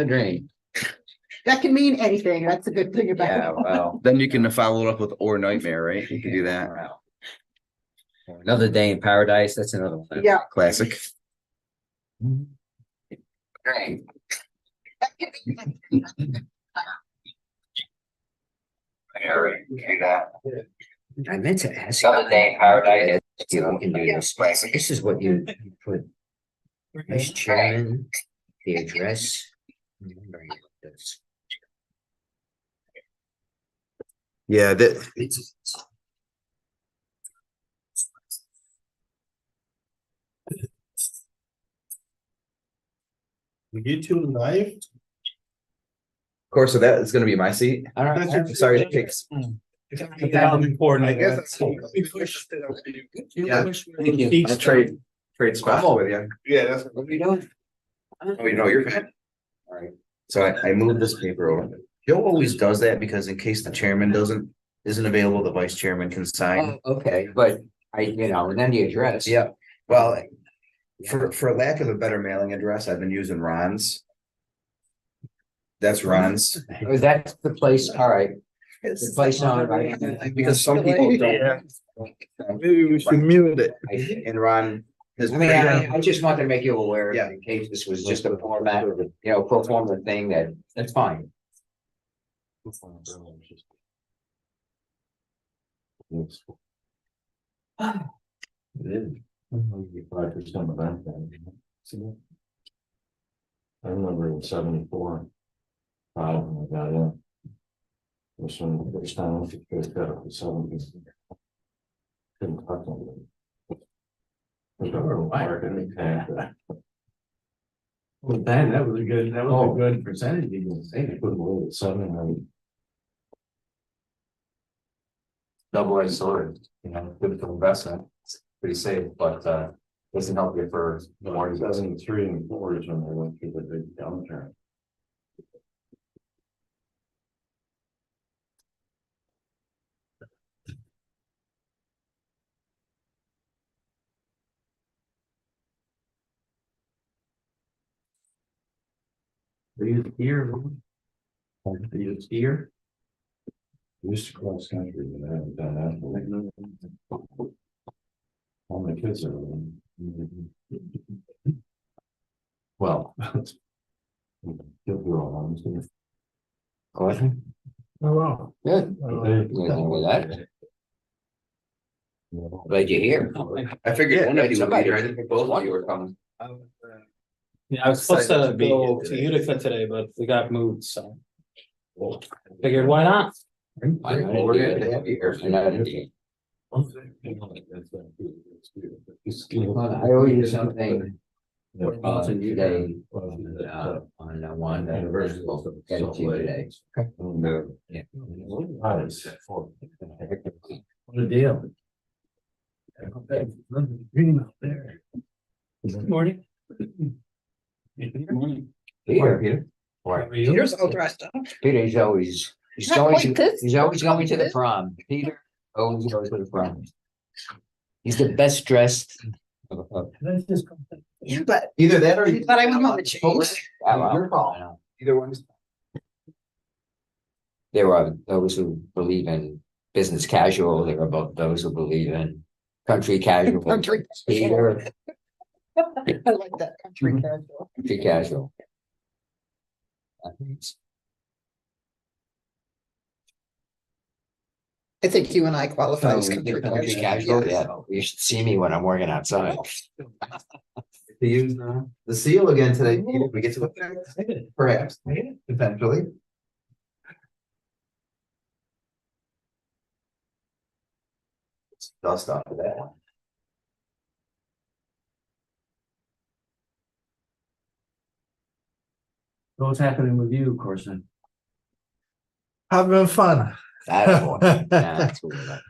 Drain. That can mean anything. That's a good thing about Yeah, it. well, Then you can follow it up with or nightmare, right? You can do that. another day in paradise. That's another one. Yeah. Classic. Drain. I meant to ask. Another day in paradise. Yeah, we can do this. This is what you put. Vice chairman, the address. Remembering this. Yeah, that YouTube live? of course, so that is gonna be my seat. All right. I'm sorry to take. I guess. Yeah. Thank you. I'll trade spots with you. Yeah, that's. What are you doing? Oh, you know, you're fine. All right. So I moved this paper over. Joe always does that because in case the chairman isn't available, the vice chairman can sign. Oh, okay, but and then the address. Yeah, well, for lack of a better mailing address, I've been using Ron's. That's Ron's. Oh, that's the place. All right. The place on, right? Because some people don't. Maybe we should mute it. And Ron. I mean, I just wanted to make you aware, Yeah. in case this was just a format, pro forma thing that's fine. I remember in '74. I got in. Was when the first time I got up to 70. Couldn't talk to anybody. Well, Dan, that was a good percentage. You can say They put away at 7 double-edged sword, good for investment, it's pretty safe, but doesn't help you for the more and you invest. 73 and 4 is when they went through the big downturn. Are you here? Are you here? Used to cross country, but I haven't done that for all my kids are. Well. You'll do all I'm gonna. Question? Oh, wow. Good. Anything with that? Glad you're here. I figured one of you would be Somebody- here. I didn't think both of you were coming. Yeah, I was supposed to Excited to be go here to today. Utica today, but we got moved, so. Figured, why not? Well, we're good to have you here. And I owe you something. Today, on one that we'll get it to you today. Yeah. What a deal. Green out there. Good morning. Peter. Peter's all dressed up. Peter, he's always Not going quite to, this. he's always going to the prom. Peter always goes to the prom. He's the best dressed. Yeah, but Either that or. but I wouldn't want to change. Your call. Either one is. There are those who believe in business casual. There are both those who believe in country casual. Country. Peter, I like that country casual. country casual. I think you and I qualify as Oh, country country casual. casual, yeah. You should see me when I'm working outside. To use the seal again today. Peter. We get to look at it. Perhaps, potentially. Dust off of that. What's happening with you, Corson? Having fun. That's what we like.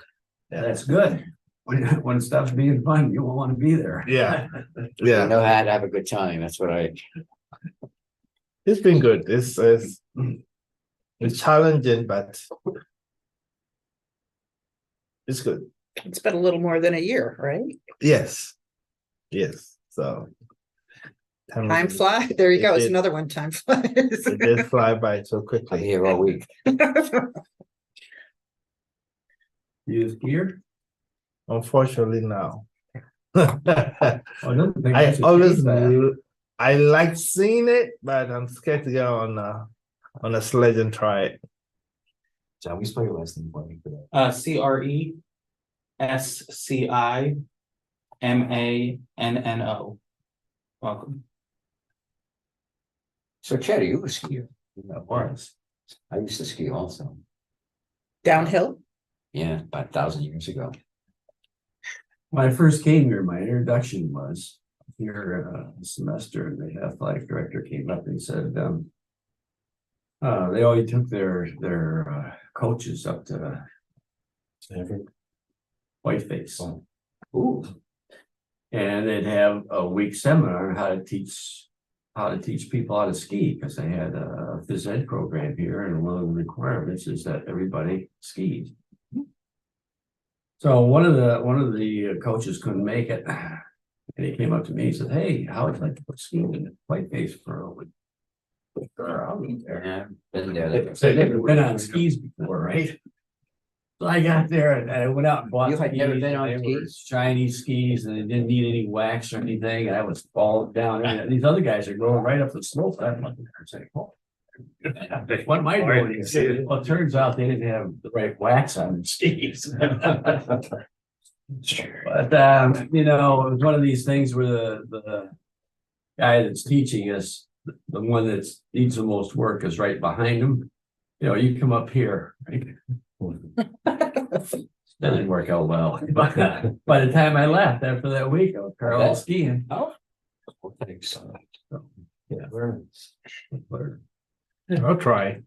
That's good. When stuff's being fun, you won't want to be there. Yeah. You Yeah, know how to have a good time. That's what I. it's been good. It's challenging, but it's good. It's been a little more than a year, right? Yes. Yes. So Time fly. There you It go. It's did. another one. Time flies. It did fly by so I'm quickly. here all week. You skier? Unfortunately, no. I don't think I that's a always, case, man. I like seeing it, but I'm scared to go on a sledge and try it. John, we spell your last name for me for that. CRESCIMANNO. Welcome. So Chad, are you a skier? Of course. I used to ski also. Downhill. Yeah, about 1,000 years ago. When I first came here, my introduction was here a semester, and the athletic director came up and said, they always took their coaches up to Whiteface. Ooh, And they'd have a week seminar on how to teach people how to ski, because they had a phys ed program here, and one of the requirements is that everybody skis. So one of the coaches couldn't make it, and he came up to me and said, "Hey, how would you like to put skiing in Whiteface for a week?" Sure, I'll be there. yeah, been there. So they've never been on skis before, right? So I got there and I went out and bought. You had never skis, been on and they were skis? Chinese skis, and they didn't need any wax or anything, and I was falling down. And these other guys are going right up the slope. I'm looking there and saying, "Oh, what am I doing?" He said, "Well, it turns out they didn't have the right wax on their skis." But it was one of these things where the guy that's teaching us, the one that needs the most work, is right behind him. You come up here, right? That didn't work out well. But by the time I left after that week, I was parallel skiing. Oh, thanks. Yeah. I'll try.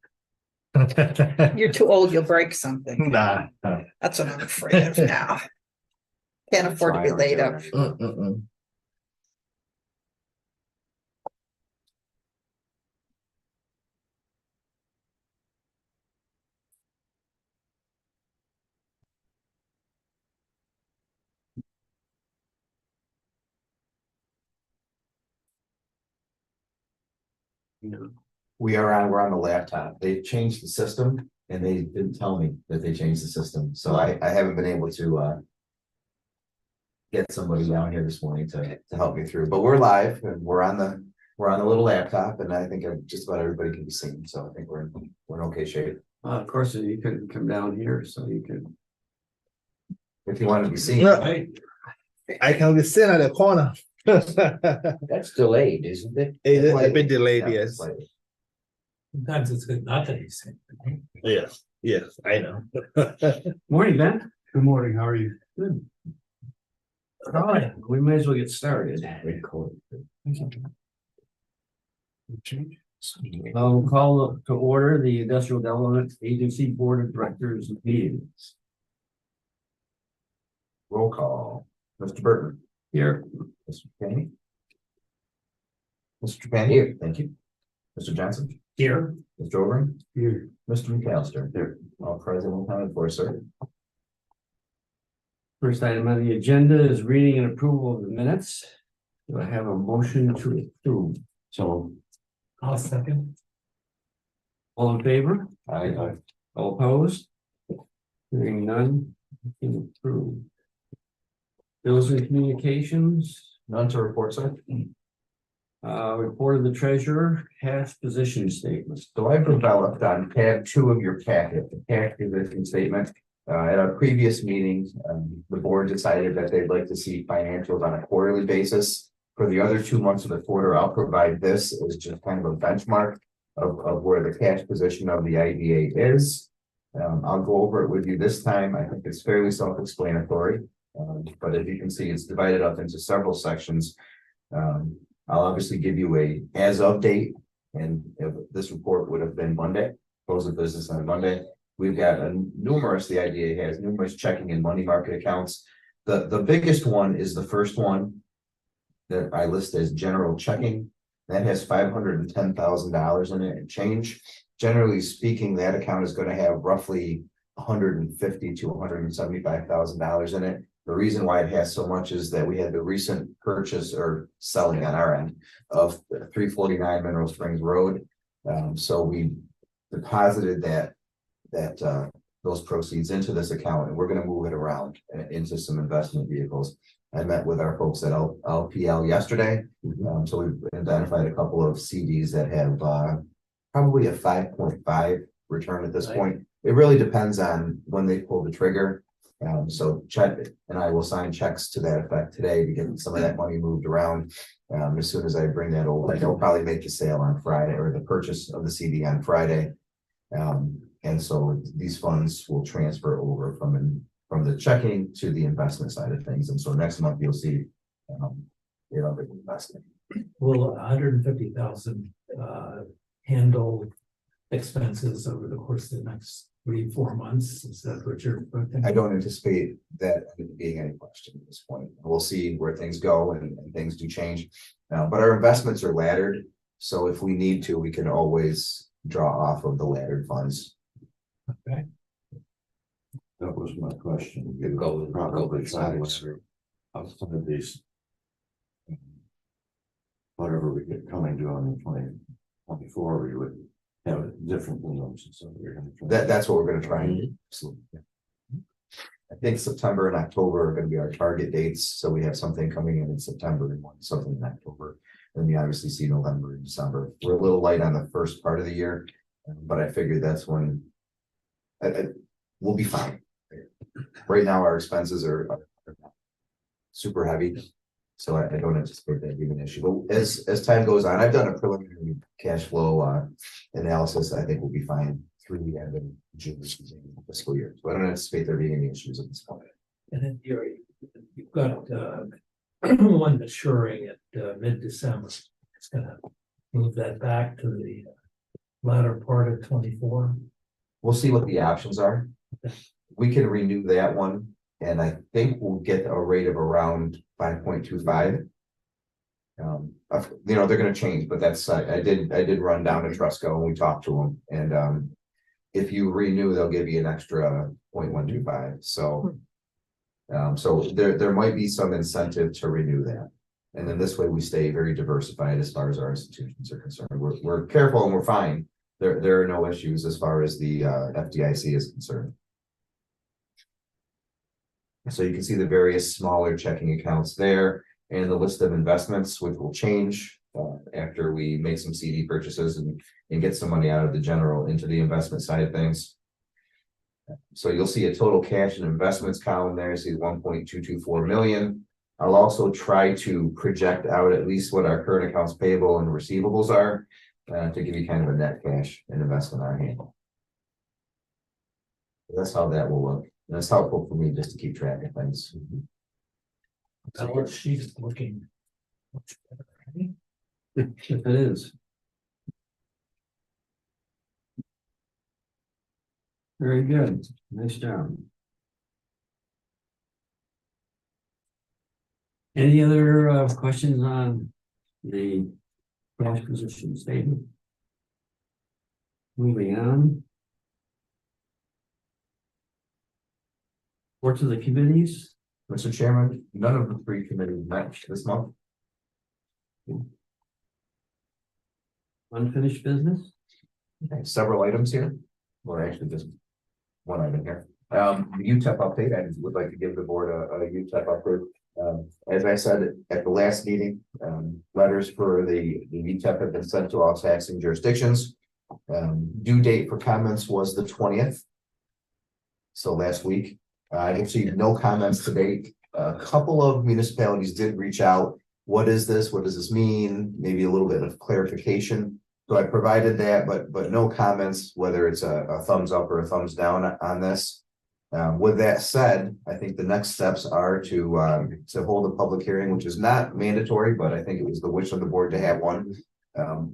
You're too old. You'll break something. Nah. That's what I'm afraid of now. Can't afford to be laid up. Mm-mm. We're on the laptop. They changed the system and they didn't tell me that they changed the system. So I haven't been able to get somebody down here this morning to help me through, but we're live and we're on the little laptop, and I think just about everybody can be seen. So I think we're in okay shape. Of course, you couldn't come down here, so you could. If you want to be seen. No. Right. I can be sitting at the corner. That's delayed, isn't it? It's a bit delayed, Yeah, yes. slightly. Sometimes it's good not to be seen. Yes, I know. Morning, Ben. Good morning. How are you? Good. All right, we may as well get started. I'll call to order the Industrial Development Agency Board of Directors meetings. Roll call. Mr. Burton. Here, Mr. Kenny. Mr. Trapani here. Thank you. Mr. Johnson. here, Mr. Overman. here. Mr. McAllister. Here. All present, all accounted for, sir. First item on the agenda is reading and approval of the minutes. Do I have a motion to approve? So, I'll second. All in favor? I All opposed? Hearing none, can approve. Bills and communications, None to report, sir. report of the treasurer, cash position statements. So I've developed on tab 2 of your packet, the cash position statement. At our previous meetings, the board decided that they'd like to see financials on a quarterly basis. For the other 2 months of the quarter, I'll provide this as just kind of a benchmark of where the cash position of the IDA is. I'll go over it with you this time. I think it's fairly self-explanatory. But as you can see, it's divided up into several sections. I'll obviously give you a as of date, and if this report would have been Monday, close of business on Monday. We've got the IDA has numerous checking and money market accounts. The biggest one is the first one that I list as general checking. That has $510,000 in it and change. Generally speaking, that account is going to have roughly $150,000 to $175,000 in it. The reason why it has so much is that we had the recent purchase or selling on our end of 349 Mineral Springs Road. So we deposited those proceeds into this account, and we're gonna move it around into some investment vehicles. I met with our folks at LPL yesterday. So we've identified a couple of CDs that have probably a 5.5 return at this point. It really depends on when they pull the trigger. So Chet and I will sign checks to that effect today to get some of that money moved around. As soon as I bring that over, they'll probably make the sale on Friday, or the purchase of the CD on Friday. And so these funds will transfer over from the checking to the investment side of things. And so next month you'll see, the investment. Will 150,000 handle expenses over the course of the next 3-4 months? Is that what you're thinking? I don't anticipate that being any question at this point. We'll see where things go and things do change. But our investments are laddered. So if we need to, we can always draw off of the laddered funds. Okay. That was my question. You go with- Probably with try to size. ladder outside of these. Whatever we get coming due on the 2024, we would have it different than those. So we're gonna try. That's what we're gonna try and do. Absolutely. I think September and October are gonna be our target dates, so we have something coming in September and something in October. Then we obviously see November and December. We're a little light on the first part of the year, but I figured that's when we'll be fine. Right now, our expenses are super heavy, so I don't anticipate that being an issue. But as time goes on, I've done a preliminary cash flow analysis. I think we'll be fine through the end of June fiscal year. So I don't anticipate there being any issues at this point. And then you've got one maturing at mid-December. It's gonna move that back to the latter part of 24. We'll see what the options are. We can renew that one, and I think we'll get a rate of around 5.25. They're gonna change, but that's, I did run down to Trusco and we talked to them, and if you renew, they'll give you an extra 0.125, so there might be some incentive to renew that. And then this way we stay very diversified as far as our institutions are concerned. We're careful and we're fine. There are no issues as far as the FDIC is concerned. So you can see the various smaller checking accounts there and the list of investments, which will change after we make some CD purchases and get some money out of the general into the investment side of things. So you'll see a total cash and investments column there. See 1.224 million. I'll also try to project out at least what our current accounts payable and receivables are to give you kind of a net cash and investment on hand. That's how that will look. And that's helpful for me just to keep track of things. Balance sheet is looking much better, right? It is. Very good. Nice job. Any other questions on the cash position statement? Moving on. Reports of the committees. Mr. Chairman, none of the three committees met this month. Unfinished business. Okay, several items here, or actually just one item here. The UTEP update, I would like to give the board a UTEP update. As I said at the last meeting, letters for the UTEP have been sent to all taxing jurisdictions. Due date for comments was the 20th. So last week, I received no comments to date. A couple of municipalities did reach out. What is this? What does this mean? Maybe a little bit of clarification. So I provided that, but no comments, whether it's a thumbs up or a thumbs down on this. With that said, I think the next steps are to hold a public hearing, which is not mandatory, but I think it was the wish of the board to have one.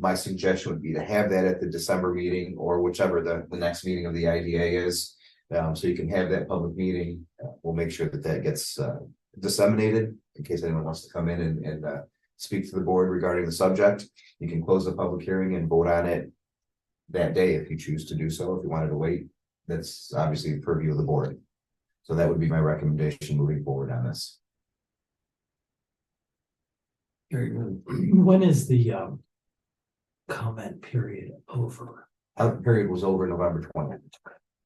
My suggestion would be to have that at the December meeting or whichever the next meeting of the IDA is. So you can have that public meeting. We'll make sure that gets disseminated in case anyone wants to come in and speak to the board regarding the subject. You can close the public hearing and vote on it that day if you choose to do so. If you wanted to wait, that's obviously the purview of the board. So that would be my recommendation moving forward on this. Very good. When is the comment period over? Out period was over November 20th.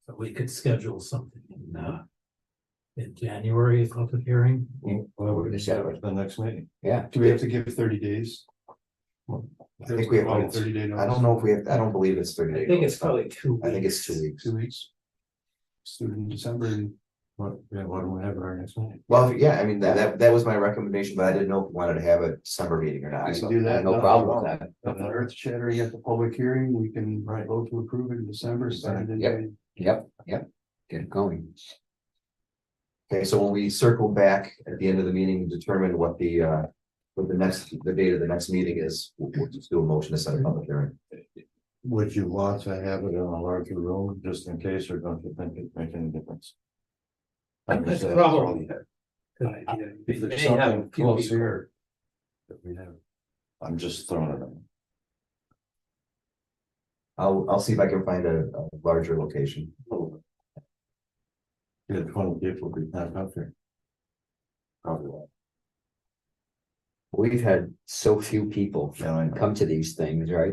So we could schedule something in January, a public hearing. Well, we're gonna set it the next meeting. Yeah, Do we have to give 30 days? I think we have, About a 30-day I notice. don't know if we have, I don't believe it's 30 I days. think it's probably 2 weeks. I think it's 2 weeks. 2 weeks. Student in December and what do we have at our next meeting? Well, yeah, I mean, that was my recommendation, but I didn't know if we wanted to have a December meeting or not. We So can do I that. have no problem with that. Nothing earth shattering at the public hearing, we can vote to approve it in December, start in Yep. January. Yep, get it going. Okay, so when we circle back at the end of the meeting, and determine what the date of the next meeting is, we'll just do a motion to set a public hearing. Would you want to have it in a larger room, just in case, or don't you think it makes any difference? That's probably good idea. If there's May have a something few close people. here. That we have. I'm just throwing it in. I'll see if I can find a larger location. Yeah, 20 people would be not up there. Probably. We've had so few people Yeah, I know. come to these things, right?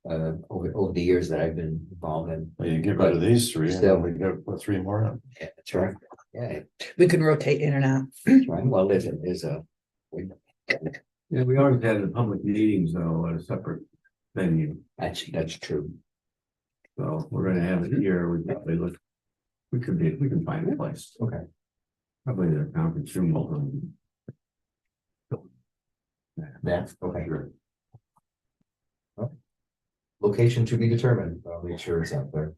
Over the years that I've been involved in. Well, you get rid of these three, and Still. then we got put 3 more in. Yeah, that's right. Yeah, We could rotate in and out. that's right. Well, there's a. Yeah, we always had the public meetings though at a separate venue, That's true. so we're gonna have it here, we probably look. We can find a place. Okay. Probably the conference room over. Yeah, okay. Location to be determined. I'll make sure it's out there.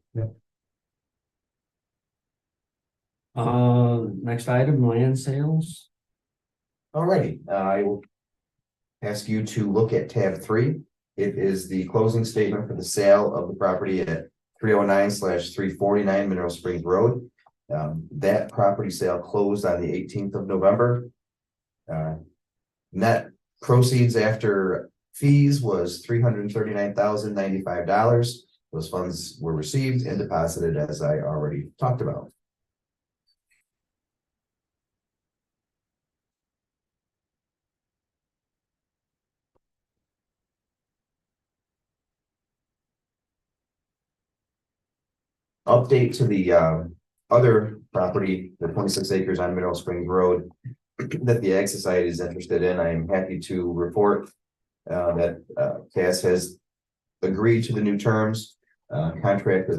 Next item, land sales. Alrighty, I will ask you to look at tab 3. It is the closing statement for the sale of the property at 309/349 Mineral Springs Road. That property sale closed on the 18th of November. Net proceeds after fees was $339,095. Those funds were received and deposited, as I already talked about. Update to the other property, the 26 acres on Mineral Springs Road that the Ag Society is interested in. I am happy to report that CAS has agreed to the new terms. Contract is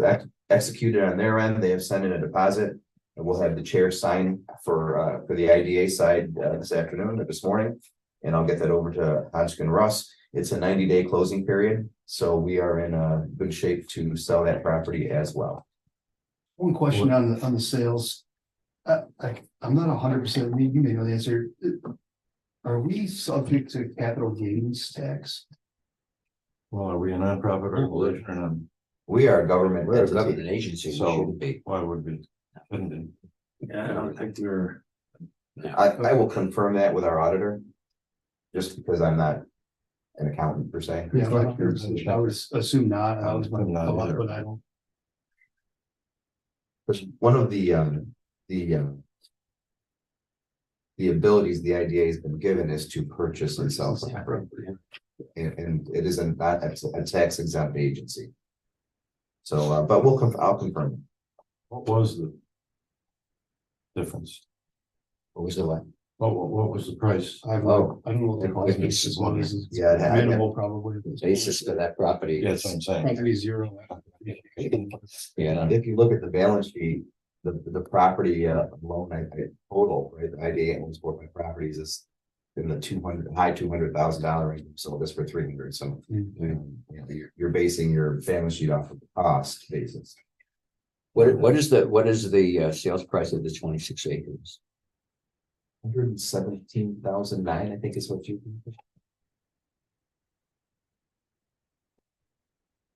executed on their end. They have sent in a deposit. And we'll have the chair sign for the IDA side this afternoon or this morning. And I'll get that over to Hodgkin Russ. It's a 90-day closing period, so we are in a good shape to sell that property as well. One question on the sales. I'm not 100%, you may know the answer. Are we subject to capital gains tax? Well, are we a nonprofit organization or not? We are a government We're a entity. government agency, we So shouldn't be. why would we? Couldn't it? Yeah, I don't think we're. I will confirm that with our auditor. Just because I'm not an accountant per se. Yeah, I would assume not. I was my thought, but I don't. Because one of the abilities the IDA has been given is to purchase and sell property. And it isn't not a tax exempt agency. So, but I'll confirm. What was the difference? What was the what? What was the price? I don't know what the The cost basis was. was- Yeah, it had- Minimal probably. Basis for that property. Yeah, that's what I'm saying. Maybe zero. Yeah, If you look at the balance sheet, the property loan total, right, the IDA owns 4 properties is in the high $200,000 range, so this for 300, so. You're basing your balance sheet off of the cost basis. what is the sales price of the 26 acres? 117,009, I think is what you.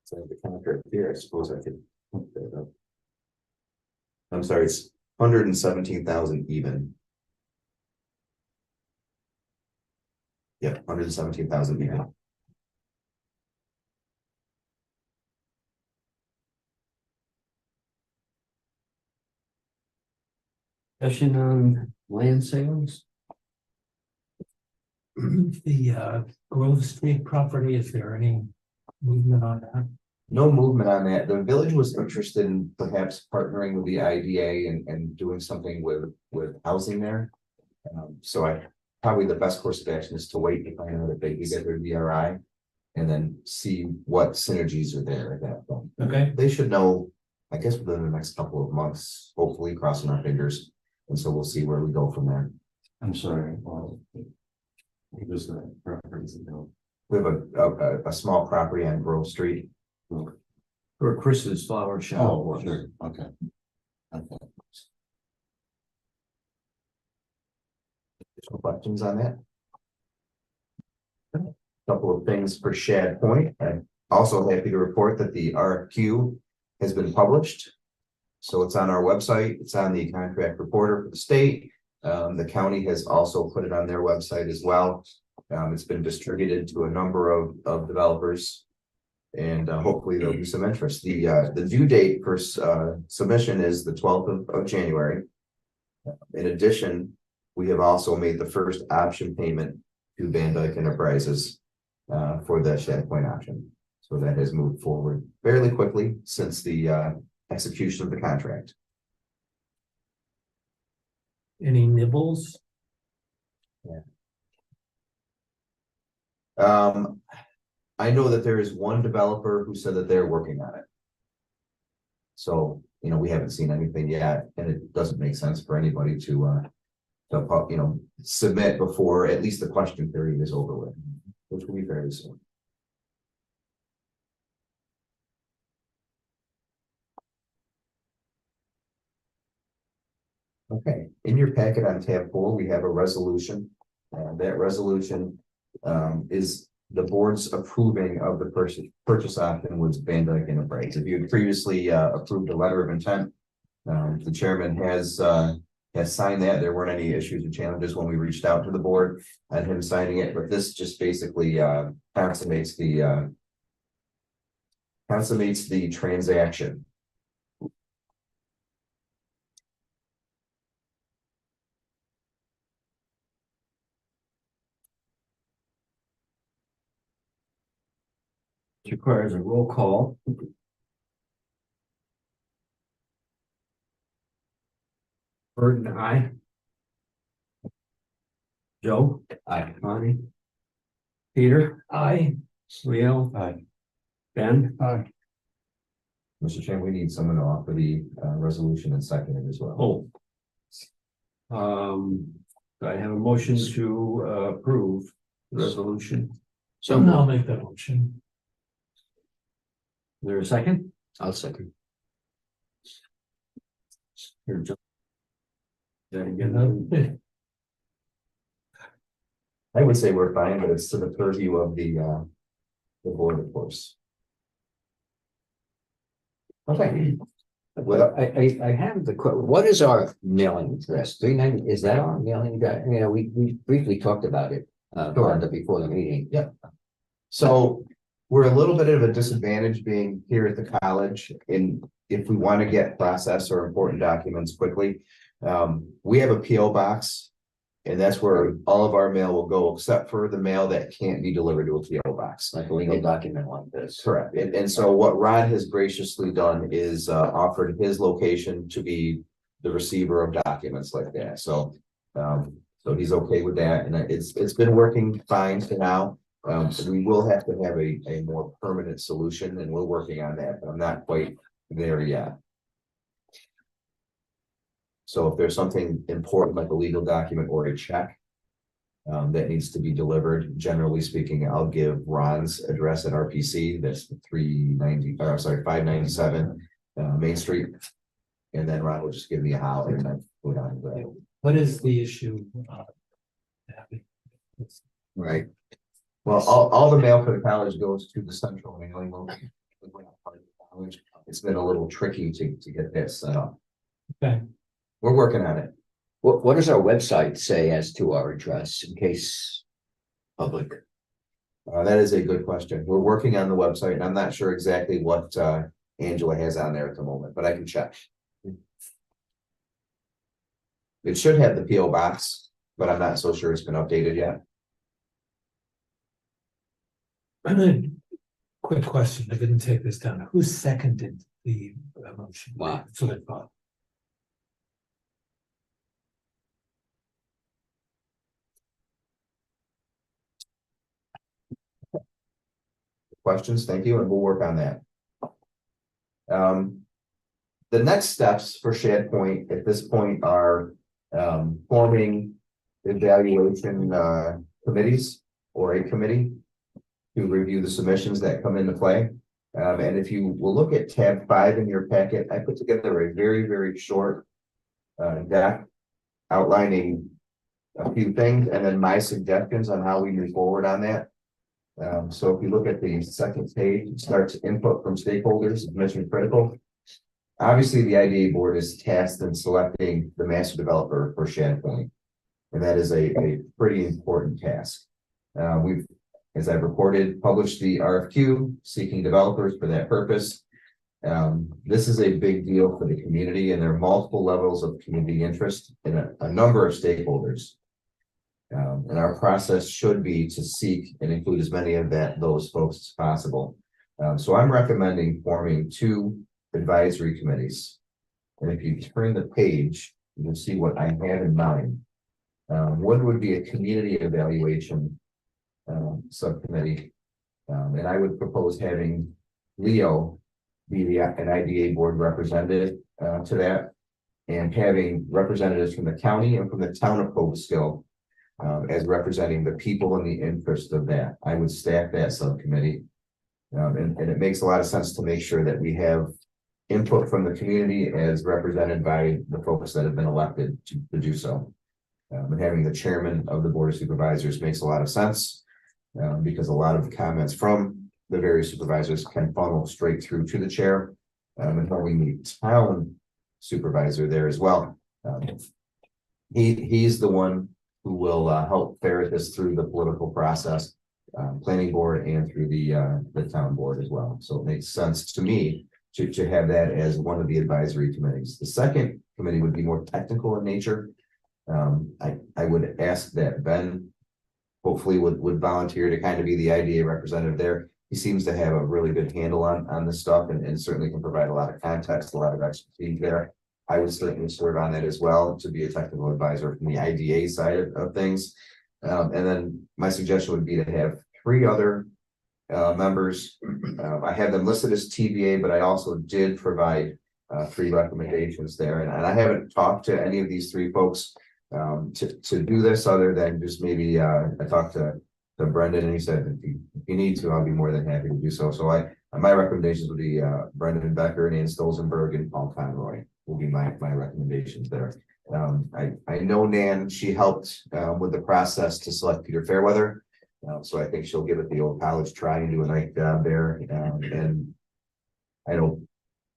So the contract here, I suppose I could. look that up. I'm sorry, it's 117,000 even. Yeah, 117,000 even. Discussion on land sales? The Grove Street property, is there any movement on that? No movement on that. The village was interested in perhaps partnering with the IDA and doing something with housing there. Probably the best course of action is to wait to find out if they can get their DRI. And then see what synergies are there at that point. Okay. They should know, I guess, within the next couple of months, hopefully crossing our fingers. And so we'll see where we go from there. I'm sorry. It was the preference. We have a small property on Grove Street. For Chris's flower shop. Oh, sure, okay. Okay. Some questions on that? Couple of things for Shad Point. I'm also happy to report that the RFQ has been published. So it's on our website, it's on the contract reporter for the state. The county has also put it on their website as well. It's been distributed to a number of developers. And hopefully there'll be some interest. The due date for submission is the 12th of January. In addition, we have also made the first option payment to Van Dyke Enterprises for the Shad Point option. So that has moved forward fairly quickly since the execution of the contract. Any nibbles? I know that there is one developer who said that they're working on it. So, we haven't seen anything yet, and it doesn't make sense for anybody to submit before at least the question period is over with, which will be fairly soon. Okay, in your packet on tab 4, we have a resolution. That resolution is the board's approving of the purchase option with Van Dyke Enterprise. If you had previously approved a letter of intent, the chairman has signed that. There weren't any issues or challenges when we reached out to the board and him signing it, but this just basically consummates the transaction. It requires a roll call. Burton, aye. Joe? Aye. Bonnie? Peter? Aye. Leo? Aye. Ben? Aye. Mr. Chairman, we need someone to offer the resolution and second it as well. I have a motion to approve the resolution. So I'll make that motion. Is there a second? I'll second. Here, Joe. Then again, I would say we're fine, but it's to the purview of the board, of course. Okay. Well, I have what is our mailing address? 390, is that our mailing address? We briefly talked about it before the meeting. Yep. So we're a little bit of a disadvantage being here at the college, and if we want to get process or important documents quickly, we have a PO box, and that's where all of our mail will go, except for the mail that can't be delivered to a PO box. Like a legal document like this. Correct. And so what Rod has graciously done is offered his location to be the receiver of documents like that. So he's okay with that, and it's been working fine for now. We will have to have a more permanent solution, and we're working on that, but I'm not quite there yet. So if there's something important like a legal document or a check that needs to be delivered, generally speaking, I'll give Ron's address at RPC. That's 597 Main Street. And then Ron will just give me a holler and then go down to that. What is the issue? Right. Well, all the mail for the college goes to the central mailing location. It's been a little tricky to get that set up. Okay. We're working on it. What does our website say as to our address in case public? That is a good question. We're working on the website, and I'm not sure exactly what Angela has on there at the moment, but I can check. It should have the PO box, but I'm not so sure it's been updated yet. Quick question, I didn't take this down. Who seconded the motion? Wow. That's what I thought. Questions? Thank you, and we'll work on that. The next steps for Shad Point at this point are forming evaluation committees or a committee to review the submissions that come into play. And if you will look at tab 5 in your packet, I put together a very, very short deck outlining a few things and then my suggestions on how we move forward on that. So if you look at the second page, it starts input from stakeholders, mission critical. Obviously, the IDA board is tasked in selecting the master developer for Shad Point. And that is a pretty important task. We've, as I've reported, published the RFQ seeking developers for that purpose. This is a big deal for the community, and there are multiple levels of community interest in a number of stakeholders. And our process should be to seek and include as many of those folks as possible. So I'm recommending forming 2 advisory committees. And if you turn the page, you can see what I have in mind. One would be a community evaluation subcommittee. And I would propose having Leo be an IDA board representative to that, and having representatives from the county and from the town of Cobleskill as representing the people and the interest of that. I would staff that subcommittee. And it makes a lot of sense to make sure that we have input from the community as represented by the folks that have been elected to do so. And having the chairman of the board of supervisors makes a lot of sense because a lot of the comments from the various supervisors can funnel straight through to the chair. And having the town supervisor there as well. He's the one who will help ferret us through the political process, planning board and through the town board as well. So it makes sense to me to have that as one of the advisory committees. The second committee would be more technical in nature. I would ask that Ben hopefully would volunteer to kind of be the IDA representative there. He seems to have a really good handle on this stuff and certainly can provide a lot of context, a lot of expertise there. I would certainly serve on that as well to be a technical advisor from the IDA side of things. And then my suggestion would be to have 3 other members. I have them listed as TBA, but I also did provide 3 recommendations there. And I haven't talked to any of these 3 folks to do this other than just maybe I talked to Brendan and he said, if you need to, I'll be more than happy to do so. So my recommendations would be Brendan Becker, Nan Stolzenberg, and Paul Conroy will be my recommendations there. I know Nan, she helped with the process to select Peter Fairweather. So I think she'll give it the old college try and do a nice job there. And I know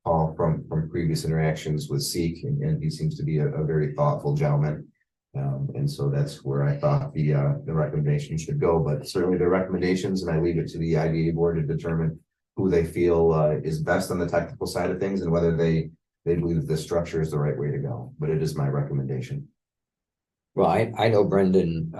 Paul from previous interactions with Seek, and he seems to be a very thoughtful gentleman. And so that's where I thought the recommendation should go, but certainly the recommendations, and I leave it to the IDA board to determine who they feel is best on the technical side of things and whether they believe that the structure is the right way to go, but it is my recommendation. Well, I know Brendan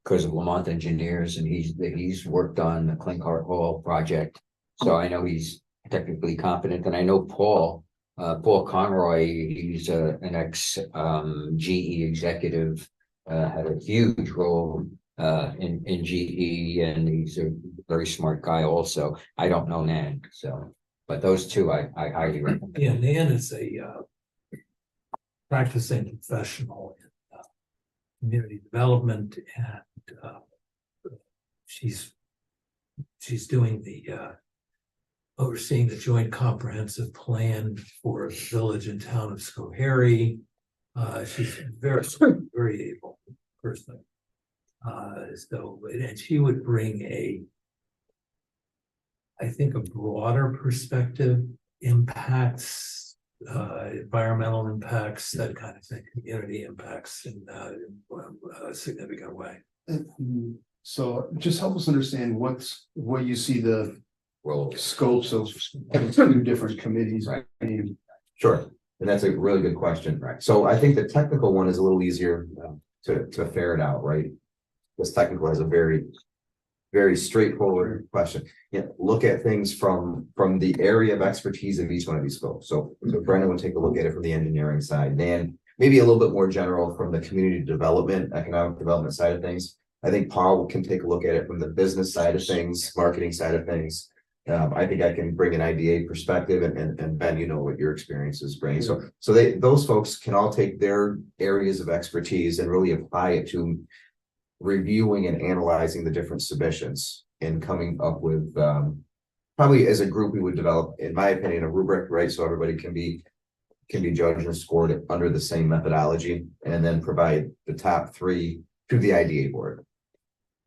because of Lamont Engineers, and he's worked on the Clinkhart Hall project. So I know he's technically competent, and I know Paul Conroy, he's an ex GE executive, had a huge role in GE, and he's a very smart guy also. I don't know Nan, so, but those 2 I highly recommend. Yeah, Nan is a practicing professional in community development, and she's doing the overseeing the joint comprehensive plan for the village and town of Schohahrie. She's very, very able person. So, and she would bring I think a broader perspective, impacts, environmental impacts, that kind of thing, community impacts in a significant way. So just help us understand what you see the Well, scopes of 2 different committees. Right. I mean, Sure. And that's a really good question, right? So I think the technical one is a little easier to ferret out, right? Because technical has a very straightforward question. Yeah, look at things from the area of expertise of each one of these folks. So Brendan would take a look at it from the engineering side, Dan maybe a little bit more general from the community development, economic development side of things. I think Paul can take a look at it from the business side of things, marketing side of things. I think I can bring an IDA perspective, and Ben, you know what your experiences bring. So those folks can all take their areas of expertise and really apply it to reviewing and analyzing the different submissions and coming up with probably as a group we would develop, in my opinion, a rubric, right? So everybody can be judged and scored under the same methodology, and then provide the top 3 to the IDA board.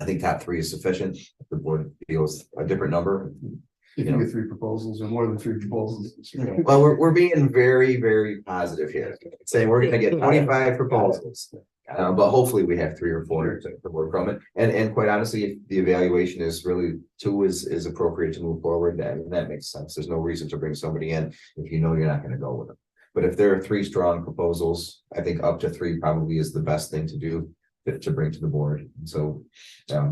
I think top 3 is sufficient. If the board feels a different number. If you get 3 proposals or more than 3 proposals. Well, we're being very, very positive here, saying we're gonna get 25 proposals. But hopefully we have 3 or 4 to work from it. And quite honestly, if the evaluation is really 2 is appropriate to move forward, that makes sense. There's no reason to bring somebody in if you know you're not gonna go with them. But if there are 3 strong proposals, I think up to 3 probably is the best thing to do to bring to the board. And so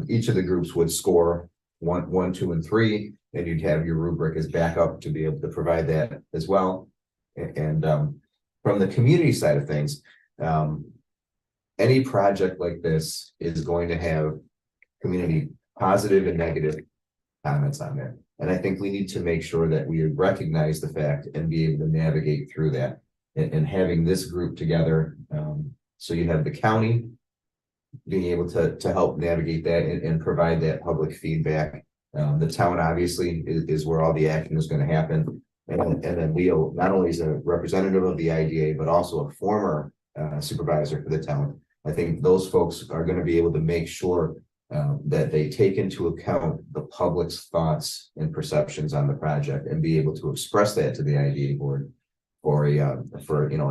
each of the groups would score 1, 2, and 3, and you'd have your rubric as backup to be able to provide that as well. And from the community side of things, any project like this is going to have community positive and negative comments on there. And I think we need to make sure that we recognize the fact and be able to navigate through that, and having this group together. So you have the county being able to help navigate that and provide that public feedback. The town obviously is where all the action is going to happen. And then Leo not only is a representative of the IDA, but also a former supervisor for the town. I think those folks are going to be able to make sure that they take into account the public's thoughts and perceptions on the project, and be able to express that to the IDA board for a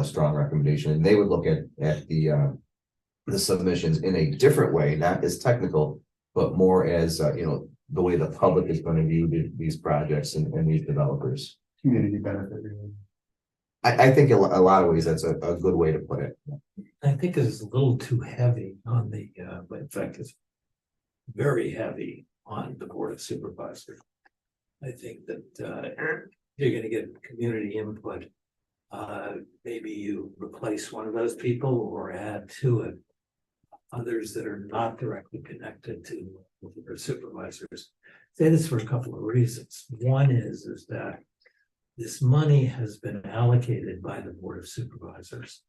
strong recommendation. And they would look at the submissions in a different way, not as technical, but more as the way the public is going to view these projects and these developers. Community benefit. Really. I think in a lot of ways that's a good way to put it. I think it's a little too heavy on the, in fact, it's very heavy on the Board of Supervisors. I think that you're gonna get community input. Maybe you replace one of those people or add to it others that are not directly connected to the Board of Supervisors. Say this for a couple of reasons. One is that this money has been allocated by the Board of Supervisors.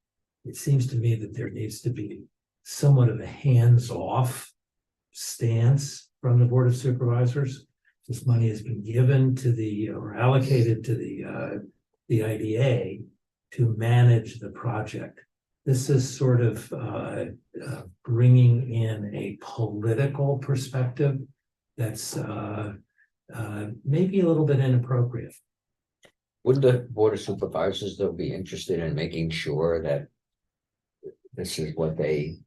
It seems to me that there needs to be somewhat of a hands-off stance from the Board of Supervisors. This money has been given to or allocated to the IDA to manage the project. This is sort of bringing in a political perspective that's maybe a little bit inappropriate. Would the Board of Supervisors though be interested in making sure that this is what they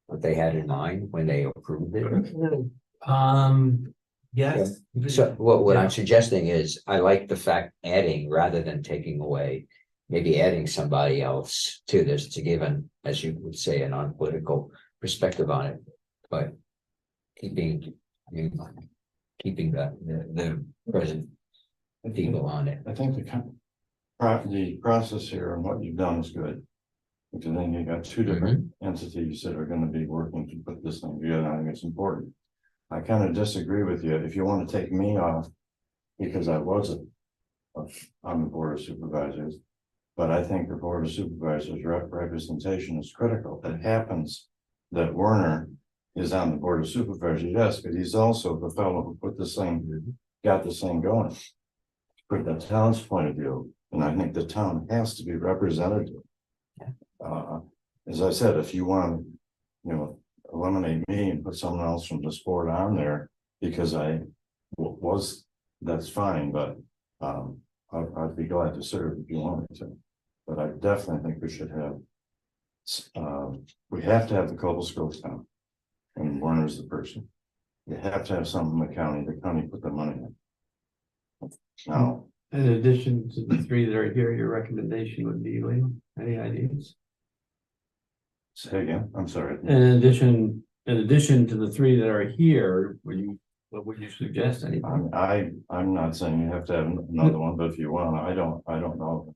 had in mind when they approved it? Yes. So what I'm suggesting is, I like the fact adding rather than taking away, maybe adding somebody else to this to give as you would say, a non-political perspective on it, but keeping the present people on it. I think the process here and what you've done is good. Because then you got 2 different entities that are going to be working to put this thing together. I think it's important. I kind of disagree with you. If you want to take me off, because I wasn't on the Board of Supervisors, but I think the Board of Supervisors representation is critical. It happens that Werner is on the Board of Supervisors, yes, but he's also the fellow who put this thing, got this thing going. For the town's point of view, and I think the town has to be represented. As I said, if you want to, eliminate me and put someone else from the sport on there because I was, that's fine, but I'd be glad to serve if you wanted to. But I definitely think we should have, we have to have the Cobblescope town, and Warner's the person. You have to have something in the county put the money in. Now, In addition to the three that are here, your recommendation would be, Lee, any ideas? Say again, I'm sorry. In addition to the three that are here, what would you suggest? Anything? I'm not saying you have to have another one, but if you want, I don't know.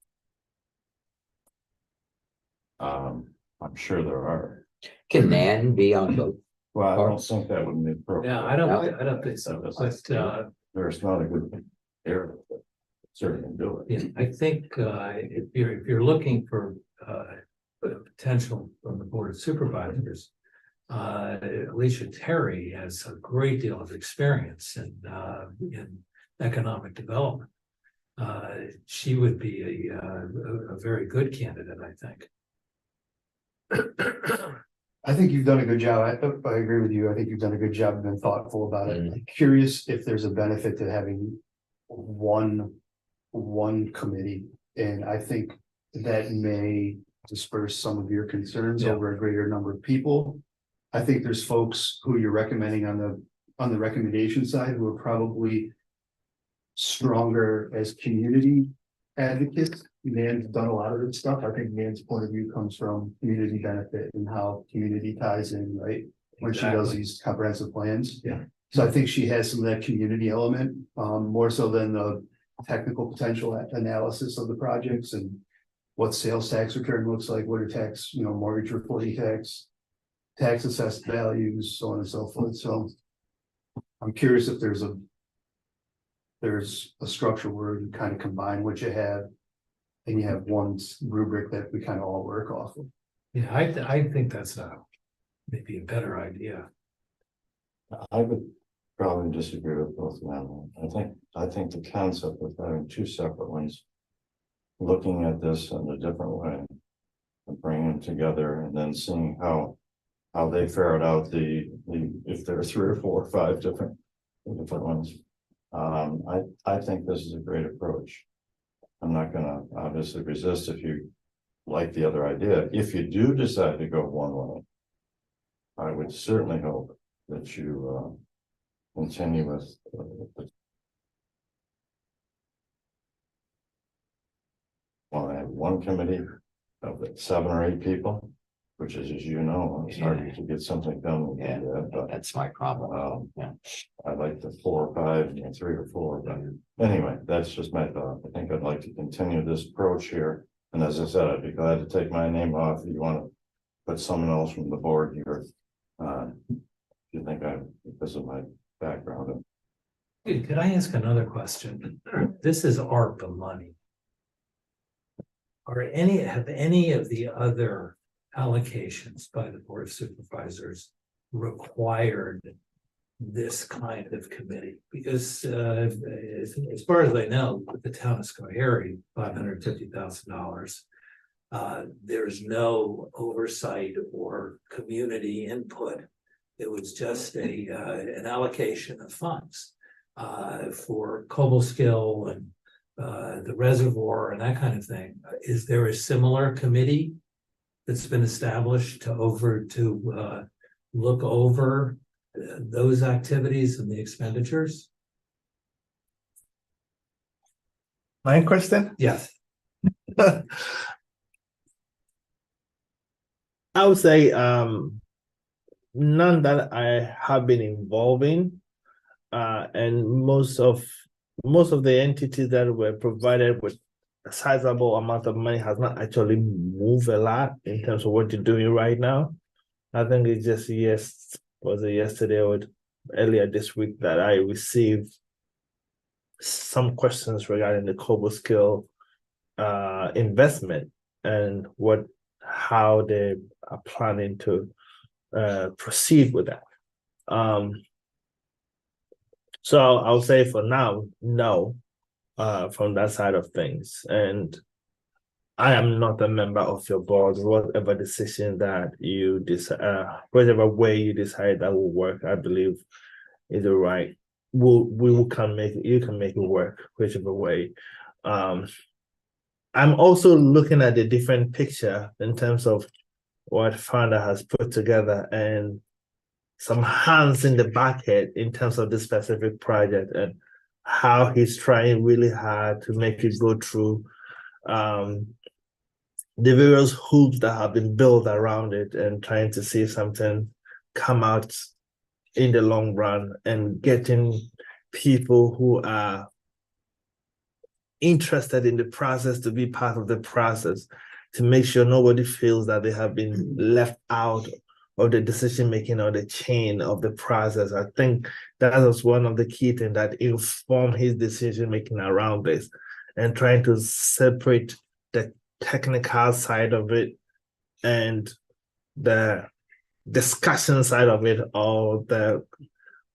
I'm sure there are. Can Nan be on both? Well, I don't think that would be appropriate. Yeah, I don't think so, but, There's not a good area, but certainly do it. yeah, I think, if you're looking for, potential from the Board of Supervisors, Alicia Terry has a great deal of experience in economic development. She would be a very good candidate, I think. I think you've done a good job. I agree with you. I think you've done a good job and been thoughtful about it. I'm curious if there's a benefit to having one committee. And I think that may disperse some of your concerns over a greater number of people. I think there's folks who you're recommending on the recommendation side who are probably stronger as community advocates. Nan's done a lot of this stuff. I think Nan's point of view comes from community benefit and how community ties in, right? When she does these comprehensive plans. Yeah. So I think she has some of that community element, more so than the technical potential analysis of the projects and what sales tax return looks like, what are tax, mortgage reporting tax assessed values, so on and so forth. So I'm curious if there's a structure where you kind of combine what you have and you have one rubric that we kind of all work off of. Yeah, I think that's maybe a better idea. I would probably disagree with both of them. I think the concept of having two separate ones, looking at this in a different way, and bringing them together and then seeing how they ferret out if there are 3 or 4 or 5 different ones. I think this is a great approach. I'm not gonna obviously resist if you like the other idea. If you do decide to go one way, I would certainly hope that you continue with well, I have one committee of 7 or 8 people, which is, as you know, it's hard to get something done. Yeah, but that's my problem. I like the 4 or 5 and 3 or 4, but anyway, that's just my thought. I think I'd like to continue this approach here. And as I said, I'd be glad to take my name off if you want to put someone else from the board here. If you think because of my background. Could I ask another question? This is ARPA money. Have any of the other allocations by the Board of Supervisors required this kind of committee? Because as far as I know, with the town of Schohahrie, $550,000, there's no oversight or community input. It was just an allocation of funds for Cobleskill and the reservoir and that kind of thing. Is there a similar committee that's been established to look over those activities and the expenditures? My question? Yes. I would say none that I have been involved in, and most of the entities that were provided with a sizable amount of money has not actually moved a lot in terms of what you're doing right now. I think it's just yesterday or earlier this week that I received some questions regarding the Cobleskill investment and how they are planning to proceed with that. So I'll say for now, no, from that side of things. And I am not a member of your board. Whatever decision that you decide, whatever way you decide that will work, I believe is the right. You can make it work whichever way. I'm also looking at the different picture in terms of what Founder has put together and some hands in the bucket in terms of this specific project. And how he's trying really hard to make it go through the various hoops that have been built around it and trying to see something come out in the long run and getting people who are interested in the process to be part of the process to make sure nobody feels that they have been left out of the decision making or the chain of the process. I think that was one of the key things that informed his decision making around this and trying to separate the technical side of it and the discussion side of it, or the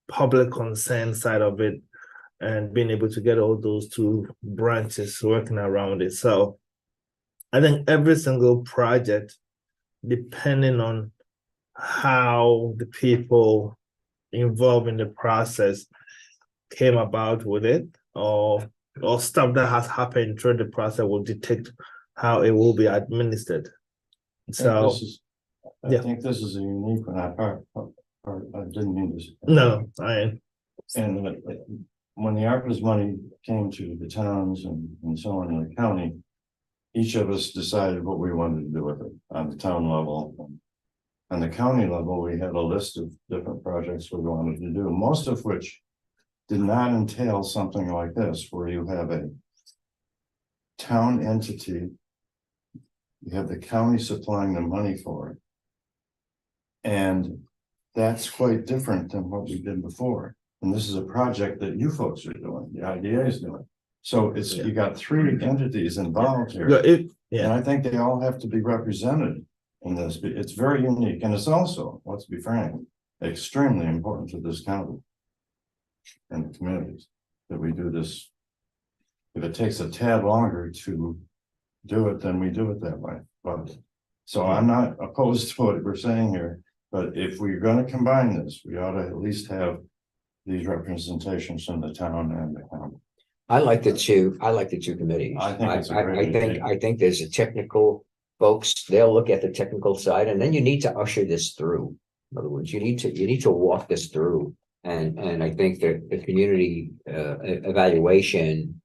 public concern side of it, and being able to get all those two branches working around it. So I think every single project, depending on how the people involved in the process came about with it, or stuff that has happened through the process, will dictate how it will be administered. So I think this is a unique one. I didn't mean this. no, And when the ARPA's money came to the towns and so on in the county, each of us decided what we wanted to do with it on the town level. On the county level, we had a list of different projects we wanted to do, most of which did not entail something like this, where you have a town entity, you have the county supplying the money for it. And that's quite different than what we did before. And this is a project that you folks are doing, the IDA is doing. So it's, you got three entities involved here. And I think they all have to be represented in this. It's very unique. And it's also, let's be frank, extremely important to this county and the communities that we do this. If it takes a tad longer to do it, then we do it that way. But so I'm not opposed to what we're saying here, but if we're going to combine this, we ought to at least have these representations from the town and the county. I like the two committees. I think it's a great idea. I think there's a technical folks, they'll look at the technical side, and then you need to usher this through. In other words, you need to walk this through. And I think that the community evaluation,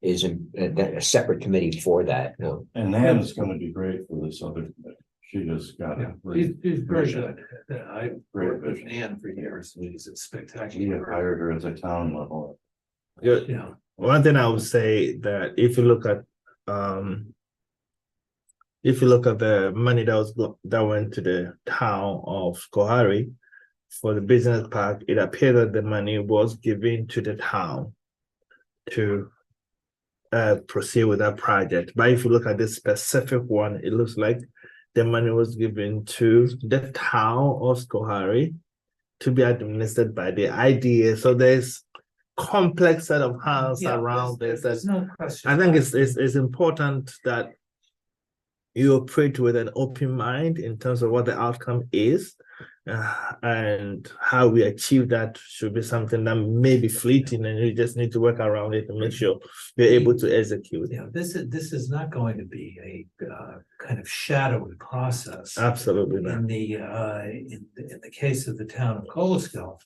is a separate committee for that. And Nan is going to be great for this other committee. She just got it. She's very good. I've Great worked with vision. Ann for years. It's We spectacular. have hired her at the town level. Yeah. One thing I would say that if you look at the money that went to the town of Schohahrie for the business park, it appeared that the money was given to the town to proceed with that project. But if you look at this specific one, it looks like the money was given to the town of Schohahrie to be administered by the IDA. So there's complex set of hands around this. There's no question. I think it's important that you operate with an open mind in terms of what the outcome is, and how we achieve that should be something that may be fleeting, and you just need to work around it and make sure you're able to execute. Yeah, this is not going to be a kind of shadowy process. Absolutely not. In the case of the town of Coleskill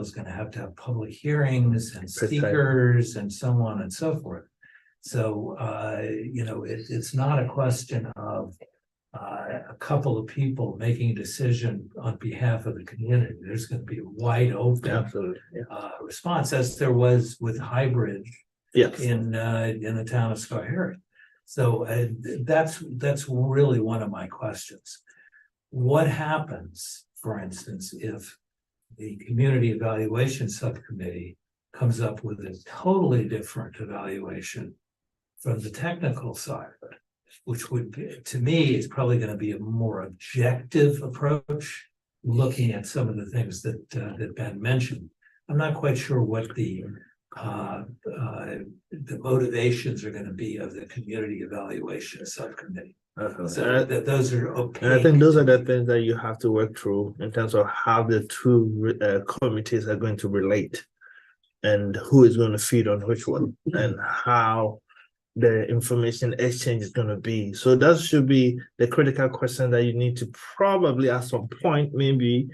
is going to have public hearings and speakers and so on and so forth. So it's not a question of a couple of people making a decision on behalf of the community. There's going to be a wide open response, as there was with Highbridge in the town of Schohahrie. So that's really one of my questions. What happens, for instance, if the community evaluation subcommittee comes up with a totally different evaluation from the technical side of it, which would be, to me, is probably going to be a more objective approach, looking at some of the things that Ben mentioned. I'm not quite sure what the motivations are going to be of the community evaluation subcommittee. So those are opaque. And I think those are the things that you have to work through in terms of how the two committees are going to relate, and who is going to feed on which one, and how the information exchange is going to be. So that should be the critical question that you need to probably at some point maybe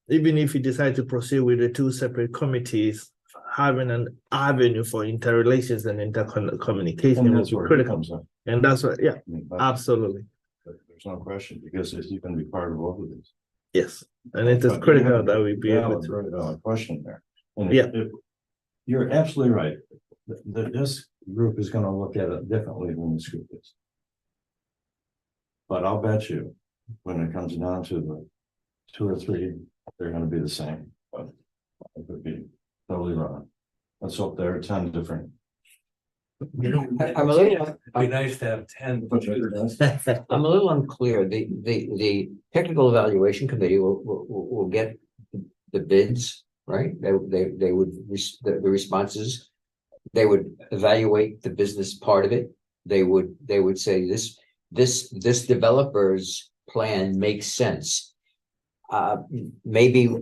even if you decide to proceed with the two separate committees, having an avenue for interrelations and intercommunication And will that's be where it critical. comes in. And that's what, yeah, I mean, absolutely, there's no question, because you can be part of both of these. yes. And it is But you critical have that we be a able to. very valid question there. And Yeah. you're absolutely right. This group is gonna look at it differently than this group is. But I'll bet you, when it comes down to the 2 or 3, they're gonna be the same, but I could be totally wrong. Let's hope there are 10 different. I'm a little, It'd be nice to have 10. I'm a little unclear. The technical evaluation committee will get the bids, right? They would, the responses. They would evaluate the business part of it. They would say this developer's plan makes sense. Maybe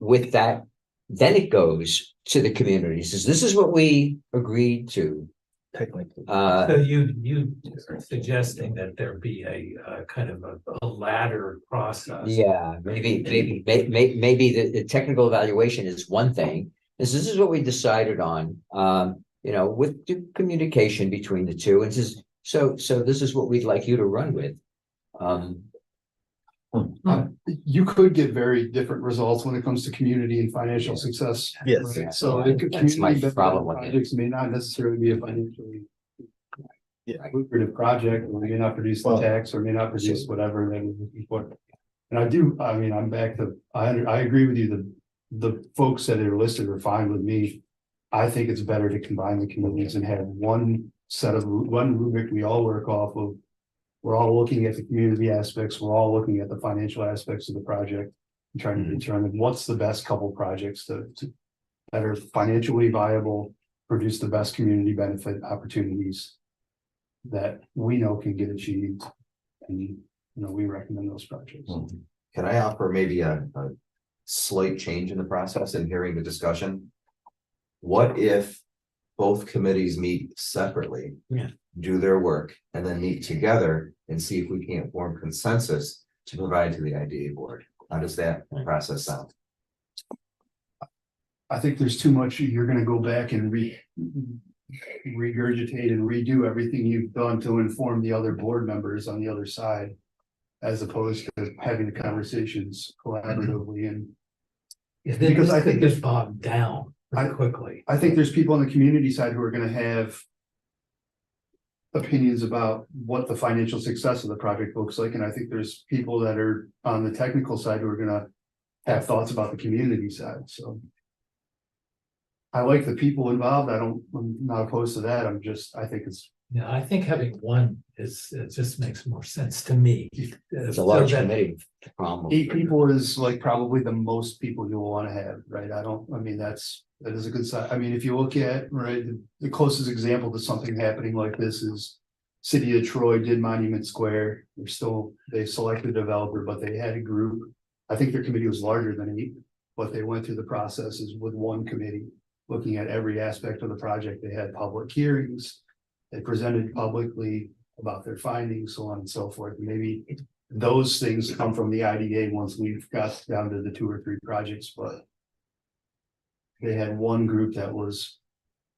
with that, then it goes to the community. Says, this is what we agreed to. Technically. So you are suggesting that there be a kind of a ladder process. Yeah, maybe the technical evaluation is one thing. This is what we decided on, with the communication between the two. And so this is what we'd like you to run with. You could get very different results when it comes to community and financial success. Yes. right? So it could, That's my community problem with it. projects may not necessarily be a financially Yeah. lucrative project, or may not produce the tax, or may not produce whatever they're looking for. And I'm back to, I agree with you, the folks that are listed are fine with me. I think it's better to combine the communities and have one rubric we all work off of. We're all looking at the community aspects, we're all looking at the financial aspects of the project. And trying to determine what's the best couple projects that are financially viable, produce the best community benefit opportunities that we know can get achieved. And, we recommend those projects. Can I offer maybe a slight change in the process and hearing the discussion? What if both committees meet separately? Yeah. Do their work and then meet together and see if we can't form consensus to provide to the IDA board? How does that process sound? I think there's too much, you're gonna go back and regurgitate and redo everything you've done to inform the other board members on the other side. As opposed to having the conversations collaboratively and. Because I think it's bogged down pretty quickly. I think there's people on the community side who are gonna have. Opinions about what the financial success of the project looks like, and I think there's people that are on the technical side who are gonna have thoughts about the community side, so. I like the people involved, I'm not opposed to that, I think it's. Yeah, I think having one it just makes more sense to me. It's a large committee problem. 8 people is like probably the most people you'll wanna have, right? that is a good sign. If you look at, right, the closest example to something happening like this is. City of Troy did Monument Square, they selected a developer, but they had a group. I think their committee was larger than 8, but they went through the processes with one committee. Looking at every aspect of the project, they had public hearings. They presented publicly about their findings, so on and so forth. Maybe those things come from the IDA once we've got down to the 2 or 3 projects, but. They had one group that was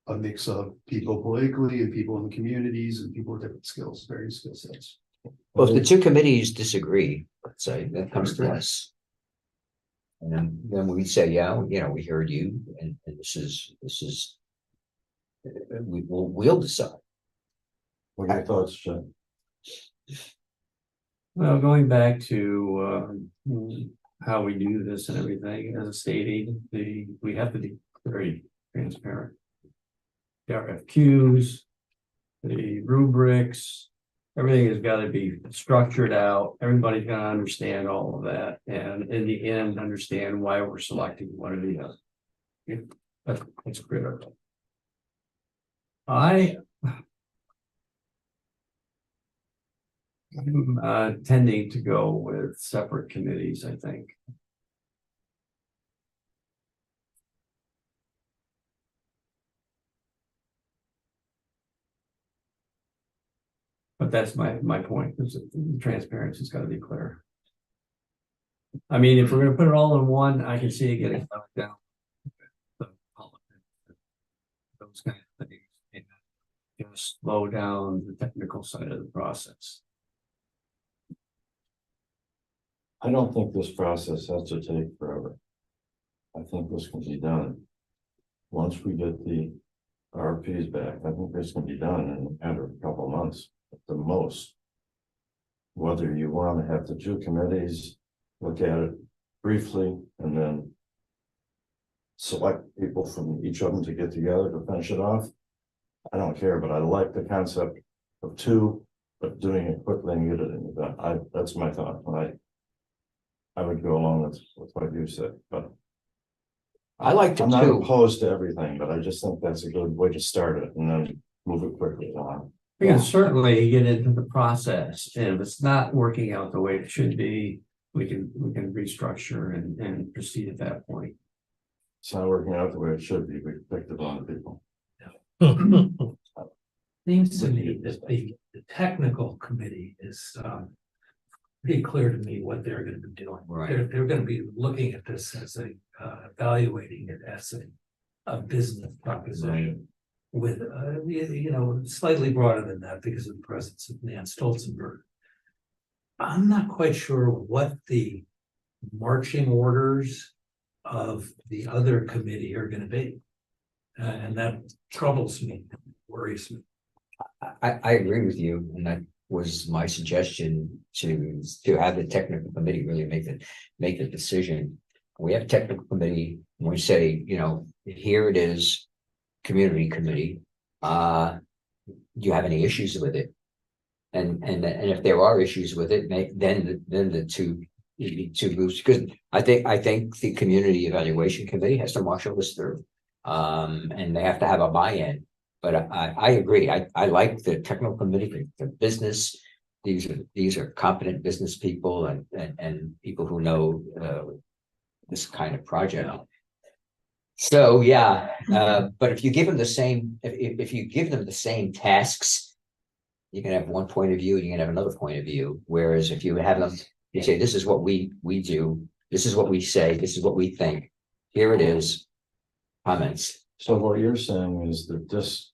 a mix of people politically and people in the communities and people with different skills, various skill sets. Well, if the two committees disagree, let's say, that comes to us. And then we say, yeah, we heard you, and this is. We'll decide. What are your thoughts, Jen? Well, going back to how we do this and everything as a state agency, we have to be very transparent. The RFQs, the rubrics, everything has got to be structured out. Everybody's got to understand all of that, and in the end, understand why we're selecting one or the other. That's critical. I'm tending to go with separate committees, I think. But that's my point, is that the transparency's got to be clear. I mean, if we're gonna put it all in one, I can see it getting knocked down. Those kind of things, and slow down the technical side of the process. I don't think this process has to take forever. I think this can be done. Once we get the RFPs back, I think this can be done in a matter of a couple of months at the most. Whether you want to have the two committees look at it briefly and then select people from each of them to get together to finish it off. I don't care, but I like the concept of two, but doing it quickly and get it done. That's my thought. I would go along with what you said, but I like I'm the not two. opposed to everything, but I just think that's a good way to start it and then move it quickly along. We can certainly get into the process, and if it's not working out the way it should be, we can restructure and proceed at that point. It's not working out the way it should be. We picked the wrong people. Seems to me that the technical committee is pretty clear to me what they're gonna be doing. Right. They're gonna be looking at this as evaluating it as a business proposition. With, slightly broader than that because of the presence of Nan Stolzenberg. I'm not quite sure what the marching orders of the other committee are gonna be. And that troubles me, worries me. I agree with you, and that was my suggestion to have the technical committee really make the decision. We have a technical committee, and we say, here it is, community committee. Do you have any issues with it? And if there are issues with it, then the two groups, because I think the community evaluation committee has to marshal this through. And they have to have a buy-in. But I agree. I like the technical committee, the business. These are competent business people and people who know this kind of project. So yeah, but if you give them the same, if you give them the same tasks, you can have one point of view and you can have another point of view. Whereas if you have them, you say, this is what we do, this is what we say, this is what we think. Here it is. Comments. So what you're saying is that this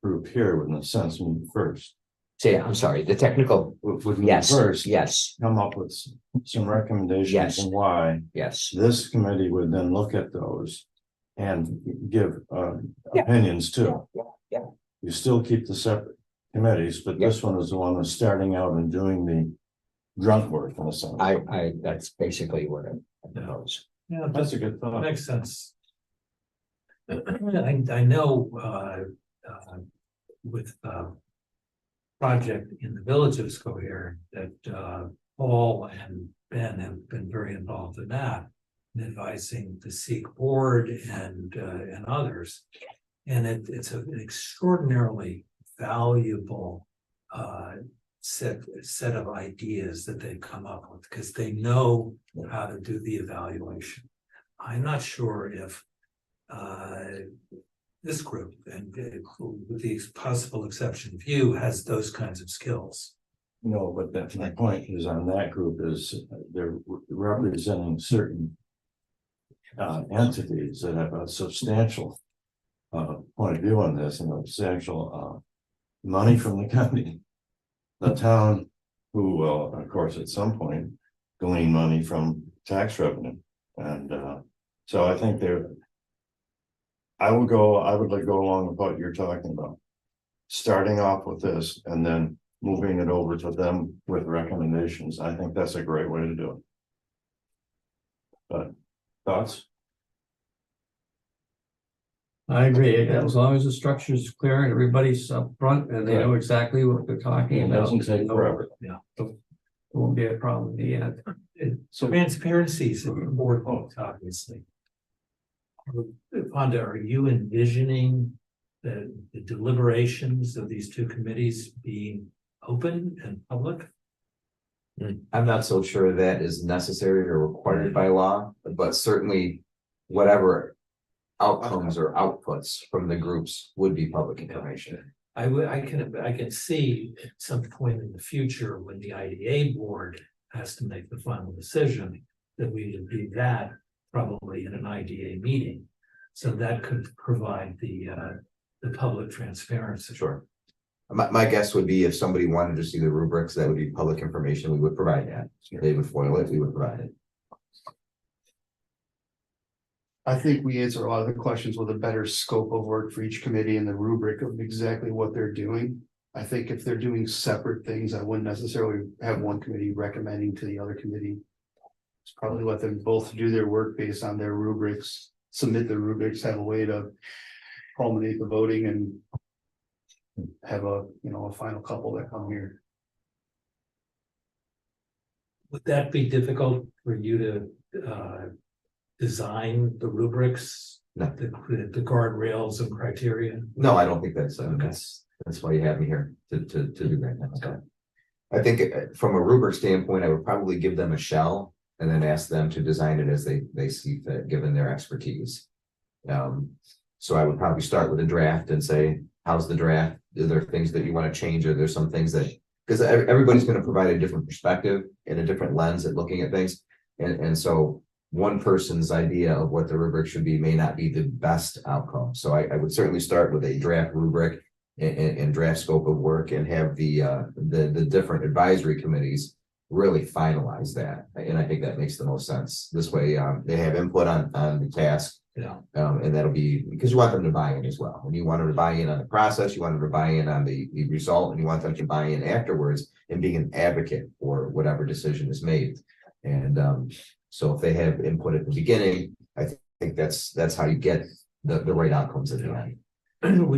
group here would in a sense meet first. Say, I'm sorry, the technical, Would meet yes, first, yes, come up with some recommendations Yes. and why. yes. This committee would then look at those and give Yeah. opinions too. Yeah. You still keep the separate committees, but this one is the one that's starting out and doing the grunt work in a sense. That's basically what I propose. Yeah, That's a good thought. makes sense. I know with project in the village of Schohahrie that Paul and Ben have been very involved in that, in advising the Sikh board and others. And it's an extraordinarily valuable set of ideas that they've come up with because they know how to do the evaluation. I'm not sure if this group, and with the possible exception of you, has those kinds of skills. No, but that's my point is on that group is they're representing certain entities that have a substantial point of view on this and a substantial money from the county. The town who will, of course, at some point glean money from tax revenue. And so I think I would go along with what you're talking about. Starting off with this and then moving it over to them with recommendations. I think that's a great way to do it. But thoughts? I agree, as long as the structure is clear and everybody's up front and they know exactly what they're talking It about. doesn't take forever. Yeah. It won't be a problem in the end. So transparency is important, obviously. Fonda, are you envisioning the deliberations of these two committees being open and public? I'm not so sure that is necessary or required by law, but certainly whatever outcomes or outputs from the groups would be public information. I can see at some point in the future when the IDA board has to make the final decision, that we would do that probably in an IDA meeting. So that could provide the public transparency. Sure. My guess would be if somebody wanted to see the rubrics, that would be public information, we would provide that. They would foil it, we would provide it. I think we answer a lot of the questions with a better scope of work for each committee and the rubric of exactly what they're doing. I think if they're doing separate things, I wouldn't necessarily have one committee recommending to the other committee. Just probably let them both do their work based on their rubrics, submit the rubrics, have a way to culminate the voting and have a final couple that come here. Would that be difficult for you to design the rubrics? No. The guardrails and criteria? No, I don't think that's, Okay. that's why you have me here to do that. Okay. I think from a rubric standpoint, I would probably give them a shell and then ask them to design it as they see fit, given their expertise. So I would probably start with a draft and say, how's the draft? Are there things that you want to change? Or there's some things that, because everybody's going to provide a different perspective and a different lens at looking at things. And so one person's idea of what the rubric should be may not be the best outcome. So I would certainly start with a draft rubric and draft scope of work and have the different advisory committees really finalize that. And I think that makes the most sense. This way, they have input on the task. Yeah. And that'll be because you want them to buy in as well. When you want them to buy in on the process, you want them to buy in on the result, and you want them to buy in afterwards and being an advocate for whatever decision is made. And so if they have input at the beginning, I think that's how you get the right outcomes at the end.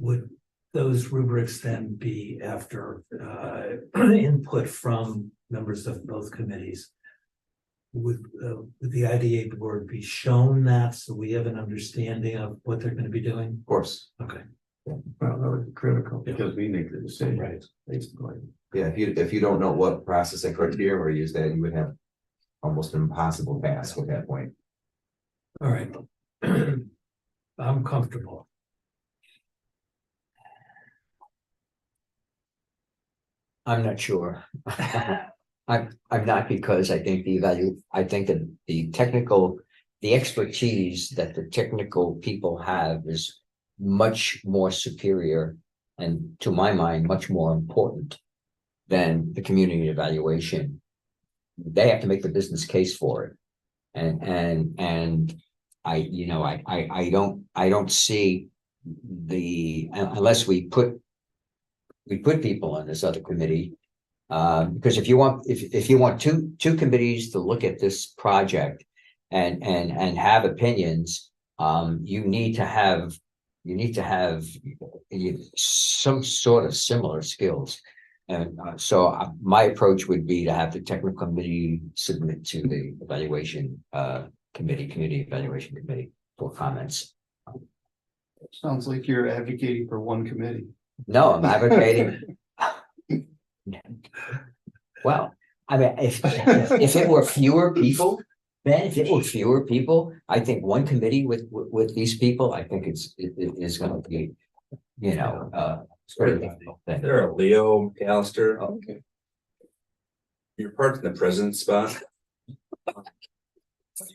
Would those rubrics then be after input from members of both committees? Would the IDA board be shown that so we have an understanding of what they're going to be doing? Of course. Okay. Well, that would be critical because we make the decision. Right. Basically. Yeah, if you don't know what process and criteria or use that, you would have almost an impossible task at that point. All right. I'm comfortable. I'm not sure. I'm not, because I think that the expertise that the technical people have is much more superior and, to my mind, much more important than the community evaluation. They have to make the business case for it. And I don't see unless we put people on this other committee. Because if you want two committees to look at this project and have opinions, you need to have some sort of similar skills. And so my approach would be to have the technical committee submit to the evaluation committee evaluation committee for comments. Sounds like you're advocating for one committee. No, I'm advocating. Well, I mean, if it were fewer people, I think one committee with these people, I think it is going to be, very difficult thing. There, Leo McAllister. Okay. You're parked in the president's spot.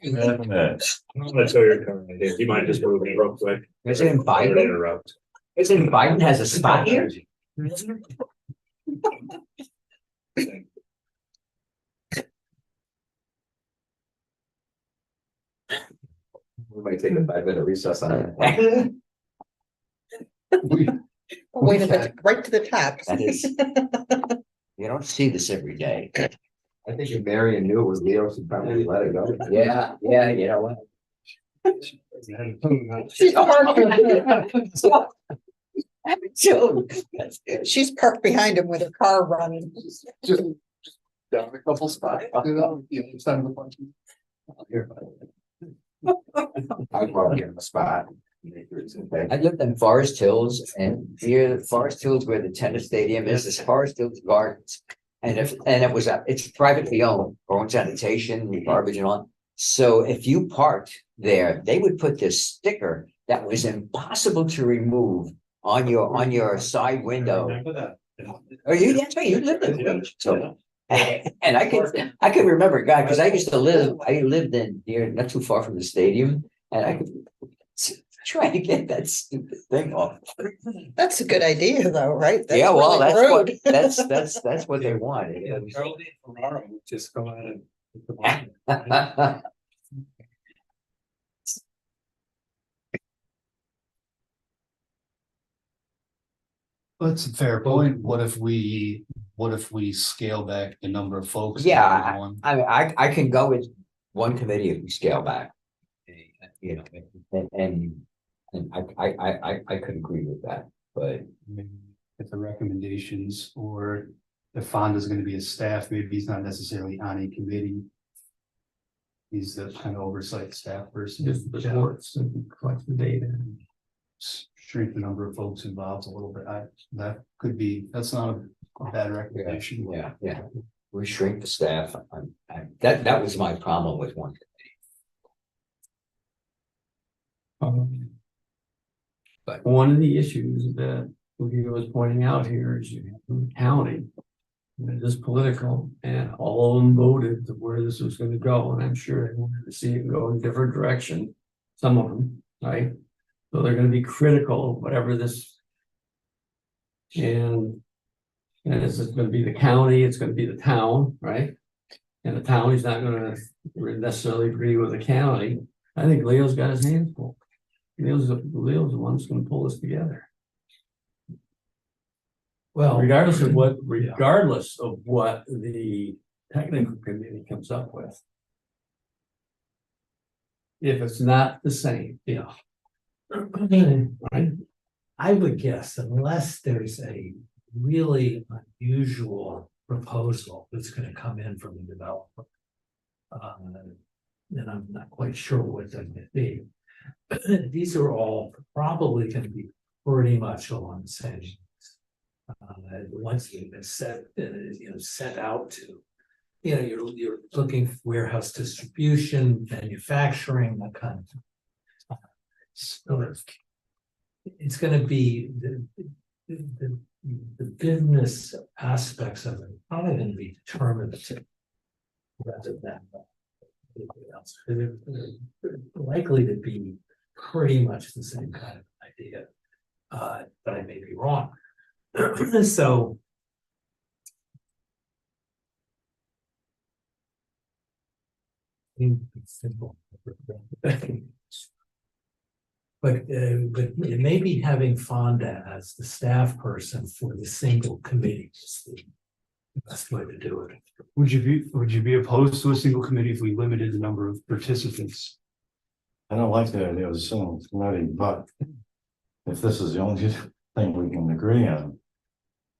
I'm gonna show your car. Do you mind just moving real quick? President Biden. Interrupt. President Biden has a spot here. We might take a 5-minute recess on that. Wait a minute, right to the top. That is, you don't see this every day. I think if Marion knew it was Leo, she'd probably let it go. Yeah, you know what? She's parked, she's parked behind him with her car running. Just down a couple spots, it's time to punch. I'd probably get on the spot. I lived in Forest Hills, and near Forest Hills where the tennis stadium is Forest Hills Gardens. And it's privately owned, own sanitation, garbage and all. So if you parked there, they would put this sticker that was impossible to remove on your side window. Oh, that's right, you lived in. So And I can remember, God, because I lived in near, not too far from the stadium, and I could try to get that stupid thing off. That's a good idea though, right? That's Yeah, well, really that's what, rude. that's what they wanted. Yeah, It was- Charlie Ferraro would just go out and. put them on there. That's a fair point. What if we scale back the number of folks? in Yeah, one? I can go with one committee if we scale back. You know, and I could agree with that, but Maybe if the recommendations or the fund is gonna be a staff, maybe he's not necessarily on a committee. He's the kind of oversight staff person. Just the reports and collect the data. Shrink the number of folks involved a little bit. That's not a bad recommendation. yeah, we shrink the staff. That was my problem with one. But one of the issues that Lugia was pointing out here is you have the county. And it is political, and all of them voted to where this was gonna go, and I'm sure they wanted to see it go in a different direction. Some of them, right? So they're gonna be critical of whatever this. And it's gonna be the county, it's gonna be the town, right? And the town is not gonna necessarily agree with the county. I think Leo's got his hands full. Leo's the one that's gonna pull this together. Well, Regardless of what the technical committee comes up with. If it's not the same, yeah, right? I would guess unless there's a really unusual proposal that's gonna come in from the developer. And I'm not quite sure what that may be. These are all probably gonna be pretty much along the same. Once they've been sent out to, you're looking for warehouse distribution, manufacturing, that kind of thing. So it's gonna be the business aspects of it, probably gonna be determinative. Rather than anything else. They're likely to be pretty much the same kind of idea, but I may be wrong. So. Simple. But it may be having Fonda as the staff person for the single committee is the best way to do it. Would you be opposed to a single committee if we limited the number of participants? I don't like the idea of the single committee, but if this is the only thing we can agree on,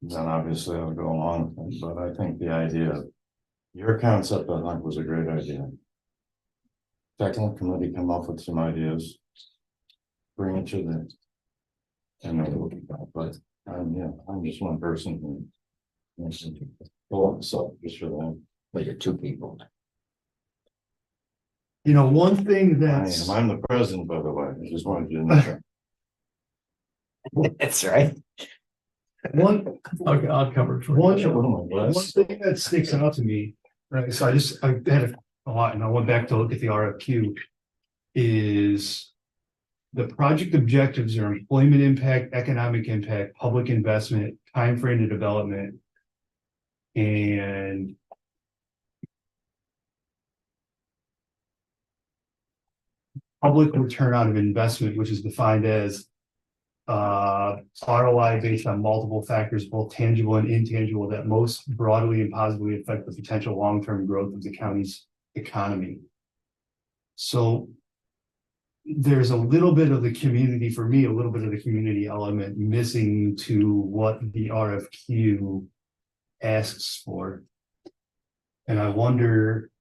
then obviously I'll go along with it. But I think the idea, your concept, I think, was a great idea. Technical committee come up with some ideas, bring it to them, and then we'll look at that. But I'm just one person who wants to go on so just for them. But you're two people. One thing that's I'm the president, by the way. I just wanted you to know. That's right. I'll cover it for one you. one thing that sticks out to me, right? So I had a lot, and I went back to look at the RFQ. Is the project objectives are employment impact, economic impact, public investment, time frame to development, and public return on investment, which is defined as ROI based on multiple factors, both tangible and intangible, that most broadly and positively affect the potential long-term growth of the county's economy. So there's a little bit of the community, for me, a little bit of the community element missing to what the RFQ asks for. And I wonder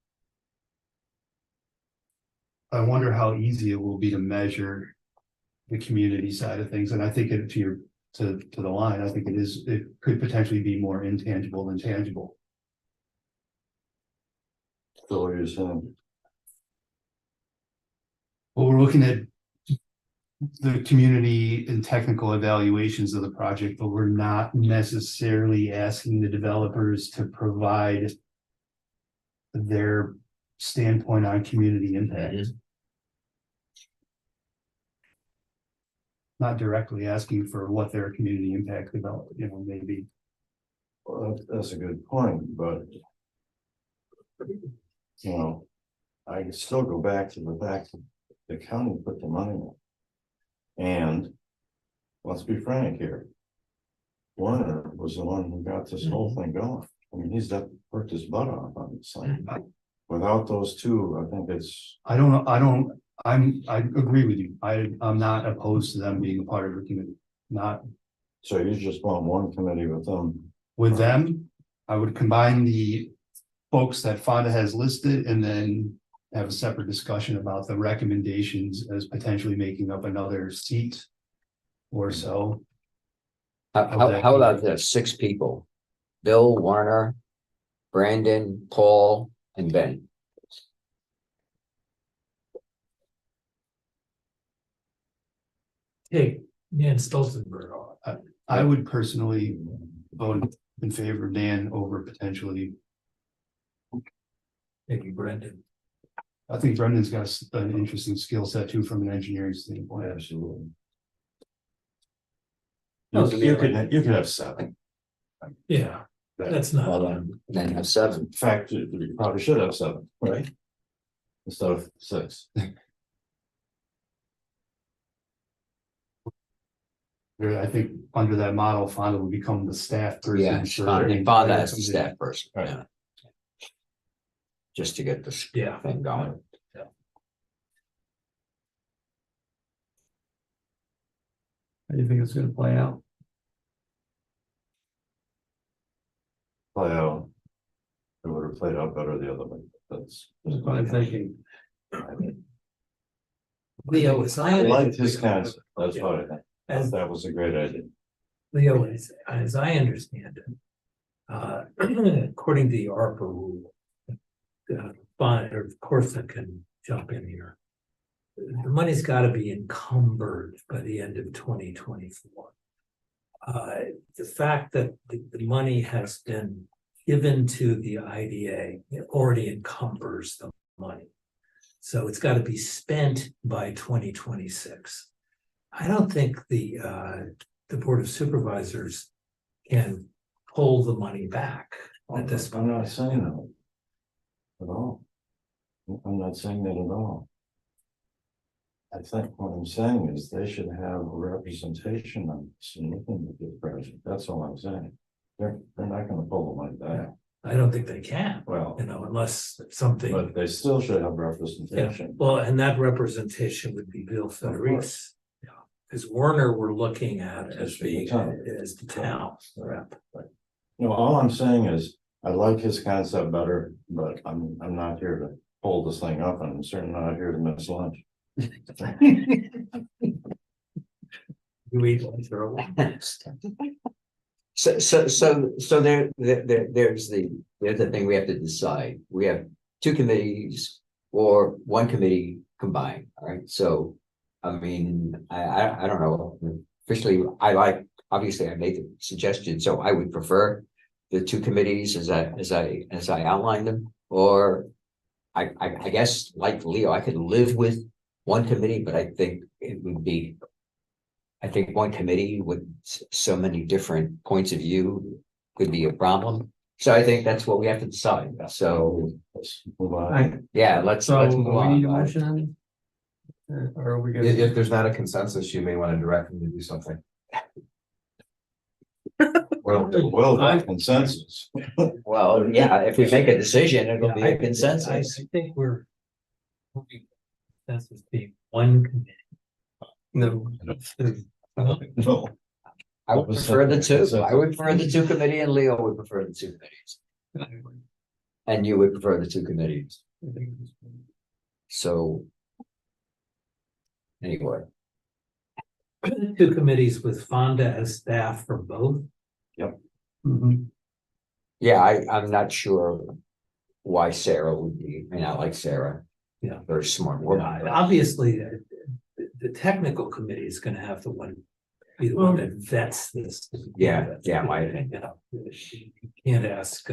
how easy it will be to measure the community side of things. And I think to the line, I think it could potentially be more intangible than tangible. So what you're saying, Well, we're looking at the community and technical evaluations of the project, but we're not necessarily asking the developers to provide their standpoint on community impact. Not directly asking for what their community impact develop, maybe. Well, that's a good point, but. I can still go back to the fact that the county put the money in. And let's be frank here. Warner was the one who got this whole thing going. I mean, he's worked his butt off on this thing. Without those two, I think it's. I agree with you. I'm not opposed to them being a part of the committee, not. So you just want one committee with them? With them, I would combine the folks that Fonda has listed and then have a separate discussion about the recommendations as potentially making up another seat or so. How about this, 6 people? Bill, Warner, Brandon, Paul, and Ben. Take Dan Stolzenberg off. I would personally vote in favor of Dan over potentially. Maybe Brendan. I think Brendan's got an interesting skill set too from an engineering standpoint. Absolutely. No, You could have 7. Yeah, that's Well, not. then have 7. In fact, you probably should have 7, right? Instead of 6. I think under that model, Fonda would become the staff person. Yeah, and Fonda as the staff person, Right. yeah. Just to get this Yeah. thing going. How do you think it's gonna play out? Well, it would have played out better the other way. That's What I'm thinking. Leo, I liked his concept. That's what I think. As That was a great idea. Leo, as I understand it, according to the ARPA rule, fine, or of course I can jump in here. The money's got to be encumbered by the end of 2024. The fact that the money has been given to the IDA, it already encumbers the money. So it's got to be spent by 2026. I don't think the Board of Supervisors can pull the money back at this point. I'm not saying that at all. I'm not saying that at all. I think what I'm saying is they should have a representation on this and looking at the president. That's all I'm saying. They're not gonna pull the money back. I don't think they can, Well, unless something. but they still should have Yeah, representation. well, and that representation would be Bill Federici. Yeah, because Warner we're looking at as the town rep. All I'm saying is, I like his concept better, but I'm not here to pull this thing up, and I'm certainly not here to miss lunch. You eat like they're a- So there's the thing we have to decide. We have 2 committees or 1 committee combined, all right? So, I mean, I don't know. Officially, obviously I made the suggestion, so I would prefer the 2 committees as I outlined them, or I guess like Leo, I could live with 1 committee, but I think it would be. I think 1 committee with so many different points of view could be a problem. So I think that's what we have to decide. So, Let's move on. yeah, let's So move we need a on. motion? Or are we gonna? If there's not a consensus, you may want to direct them to do something. Well, by consensus. Well, yeah, if we make a decision, it'll be a I consensus. think we're. That's just being 1 committee. No. No. I would prefer the 2. I would prefer the 2 committee, and Leo would prefer the 2 committees. And you would prefer the 2 committees. So. Anyway, 2 committees with Fonda as staff for both. yeah, I'm not sure why Sarah would be, I mean, I like Sarah. Yeah. Very smart woman. Obviously, the technical committee is gonna have be the one that vets this. Yeah, You know, you can't ask,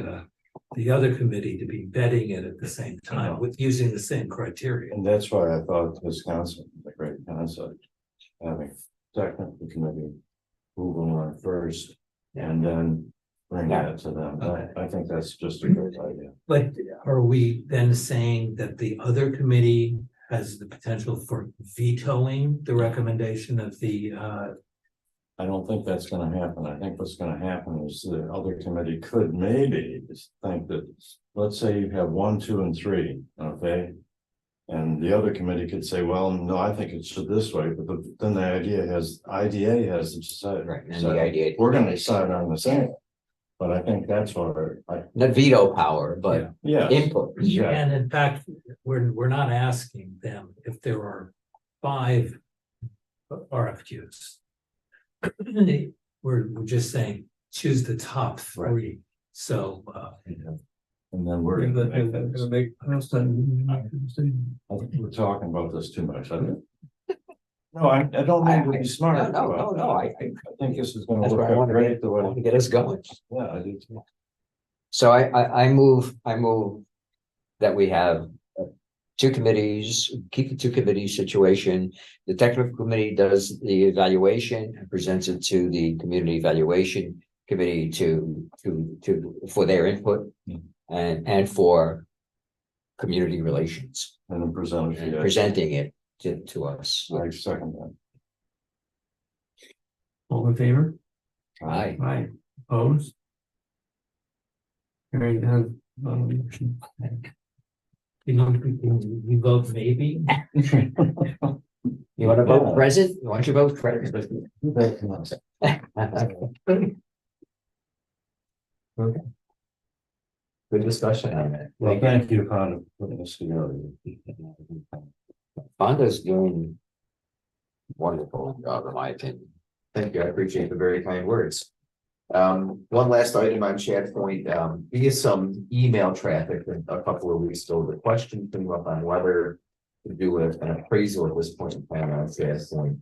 the other committee to be vetting it at the same time with using the same criteria. And that's why I thought this concept, was a great concept, having technical committee move on first and then bring that to them. I think that's just a great idea. But are we then saying that the other committee has the potential for vetoing the recommendation of the, I don't think that's gonna happen. I think what's gonna happen is the other committee could maybe just think that, let's say you have 1, 2, and 3, okay? And the other committee could say, well, no, I think it's this way, but then the IDA has to decide. Right, and So the idea. we're gonna decide on the same. But I think that's what Not veto power, but yeah, input. yeah, and in fact, we're not asking them if there are 5 RFQs. We're just saying, choose the top 3. So, and then we're gonna make that. I think we're talking about this too much. No, I don't mean to be smart. No, I think this is gonna That's work why I out want to great the way. get us going. Yeah, I do too. So I move that we have 2 committees, keep the 2 committees situation. The technical committee does the evaluation and presents it to the community evaluation committee for their input and for community relations, And then presenting it to us. I second that. All in favor? Aye. Aye, opposed? Hearing none. Motion. you vote maybe? You want to vote present? Why don't you vote present? Okay. Good discussion on that. Well, thank you, Connie, for putting this together. Fonda's doing wonderful job, in my opinion. Thank you. I appreciate the very kind words. One last item on chat point, via some email traffic a couple of weeks ago, the question came up on whether to do an appraisal at this point in time on chat point.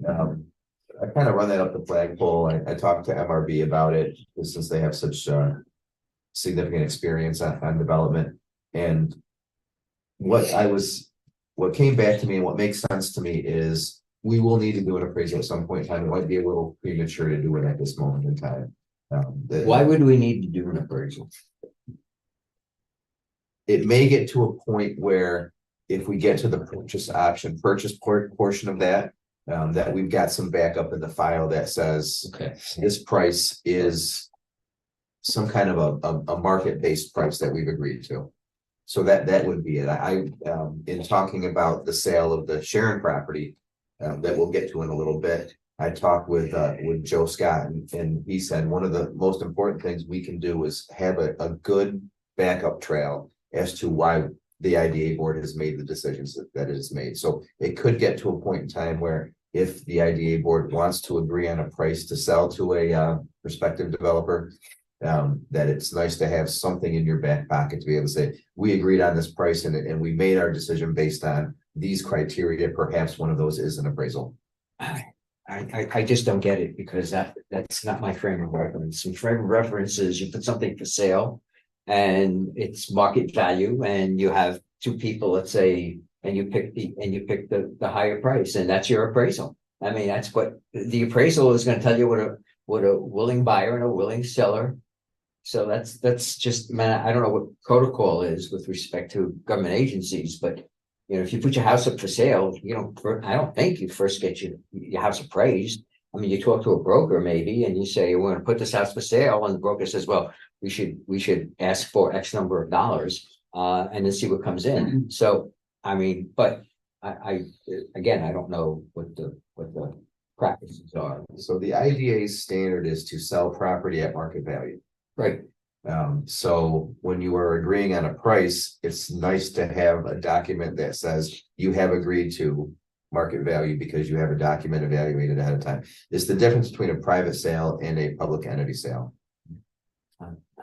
I kind of run that up the flagpole. I talked to MRB about it since they have such significant experience on development. And what came back to me and what makes sense to me is we will need to do an appraisal at some point in time. It might be a little premature to do it at this moment in time. Why would we need to do an appraisal? It may get to a point where if we get to the purchase portion of that, that we've got some backup in the file that says, Okay. this price is some kind of a market-based price that we've agreed to. So that would be it. I in talking about the sale of the Sharon property, that we'll get to in a little bit. I talked with Joe Scott and he said one of the most important things we can do is have a good backup trail as to why the IDA board has made the decisions that it has made. So it could get to a point in time where if the IDA board wants to agree on a price to sell to a prospective developer, that it's nice to have something in your back pocket to be able to say, we agreed on this price and we made our decision based on these criteria. Perhaps one of those is an appraisal. I just don't get it because that's not my frame of reference. And frame of reference is you put something for sale and it's market value and you have 2 people, let's say, and you pick the higher price and that's your appraisal. I mean, that's what the appraisal is going to tell you what a willing buyer and a willing seller. So that's just, man, I don't know what protocol is with respect to government agencies, but you know, if you put your house up for sale, I don't think you first get your house appraised. I mean, you talk to a broker maybe, and you say, we're going to put this house for sale. And the broker says, well, we should ask for X number of dollars, and then see what comes in. So, I mean, but I don't know what the practices are. So the IDA's standard is to sell property at market value. Right. So when you are agreeing on a price, it's nice to have a document that says you have agreed to market value because you have a document evaluated ahead of time. It's the difference between a private sale and a public entity sale.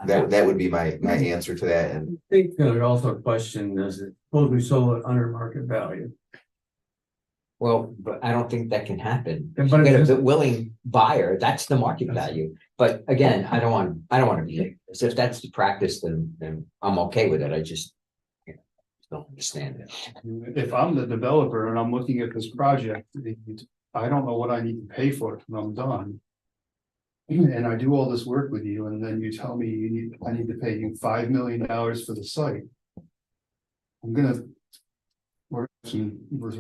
That would be my answer to that. And I think there's also a question, does it supposed to be sold at under market value? Well, but I don't think that can happen. Yeah, You but get it a willing buyer, that's the market value. But again, I don't want to be, as if that's the practice, then I'm okay with it. I just. Don't understand it. If I'm the developer and I'm looking at this project, I don't know what I need to pay for it when I'm done. And I do all this work with you, and then you tell me I need to pay you $5 million for the site. We're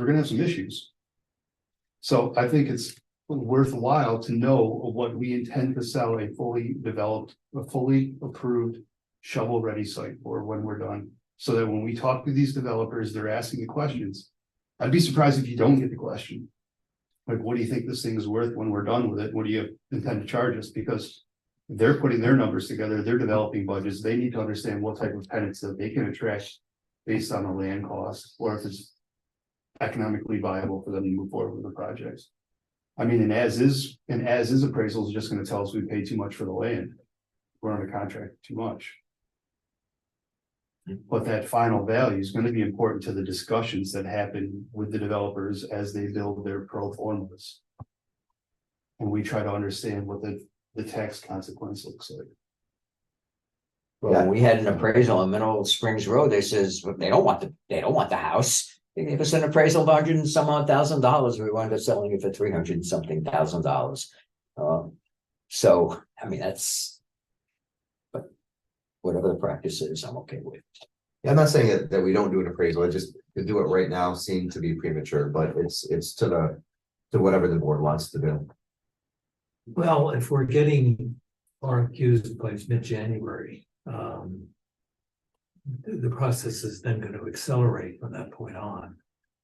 gonna have some issues. So I think it's worthwhile to know what we intend to sell a fully developed, a fully approved, shovel-ready site for when we're done. So that when we talk to these developers, they're asking the questions. I'd be surprised if you don't get the question. Like, what do you think this thing is worth when we're done with it? What do you intend to charge us? Because they're putting their numbers together, they're developing budgets, they need to understand what type of tenants that they can attract based on the land cost, or if it's economically viable for them to move forward with the projects. I mean, an as is appraisal is just gonna tell us we paid too much for the land. We're under contract too much. But that final value is gonna be important to the discussions that happen with the developers as they build their pro formas. And we try to understand what the tax consequence looks like. Well, we had an appraisal in Mineral Springs Road. They says they don't want the house. They gave us an appraisal of $100,000. We wound up selling it for $300 and something thousand. So, I mean, that's. But whatever the practice is, I'm okay with. Yeah, I'm not saying that we don't do an appraisal, just to do it right now seemed to be premature, but it's to whatever the board wants to do. Well, if we're getting RFQs by mid-January, the process is then going to accelerate from that point on.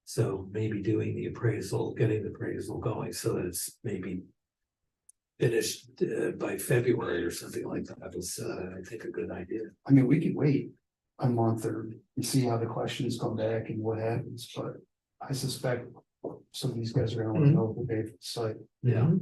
So maybe doing the appraisal, getting the appraisal going so that it's maybe finished by February or something like that is, I think, a good idea. I mean, we could wait a month or see how the questions come back and what happens, but I suspect some of these guys are gonna want to know who paid for the site. Yeah.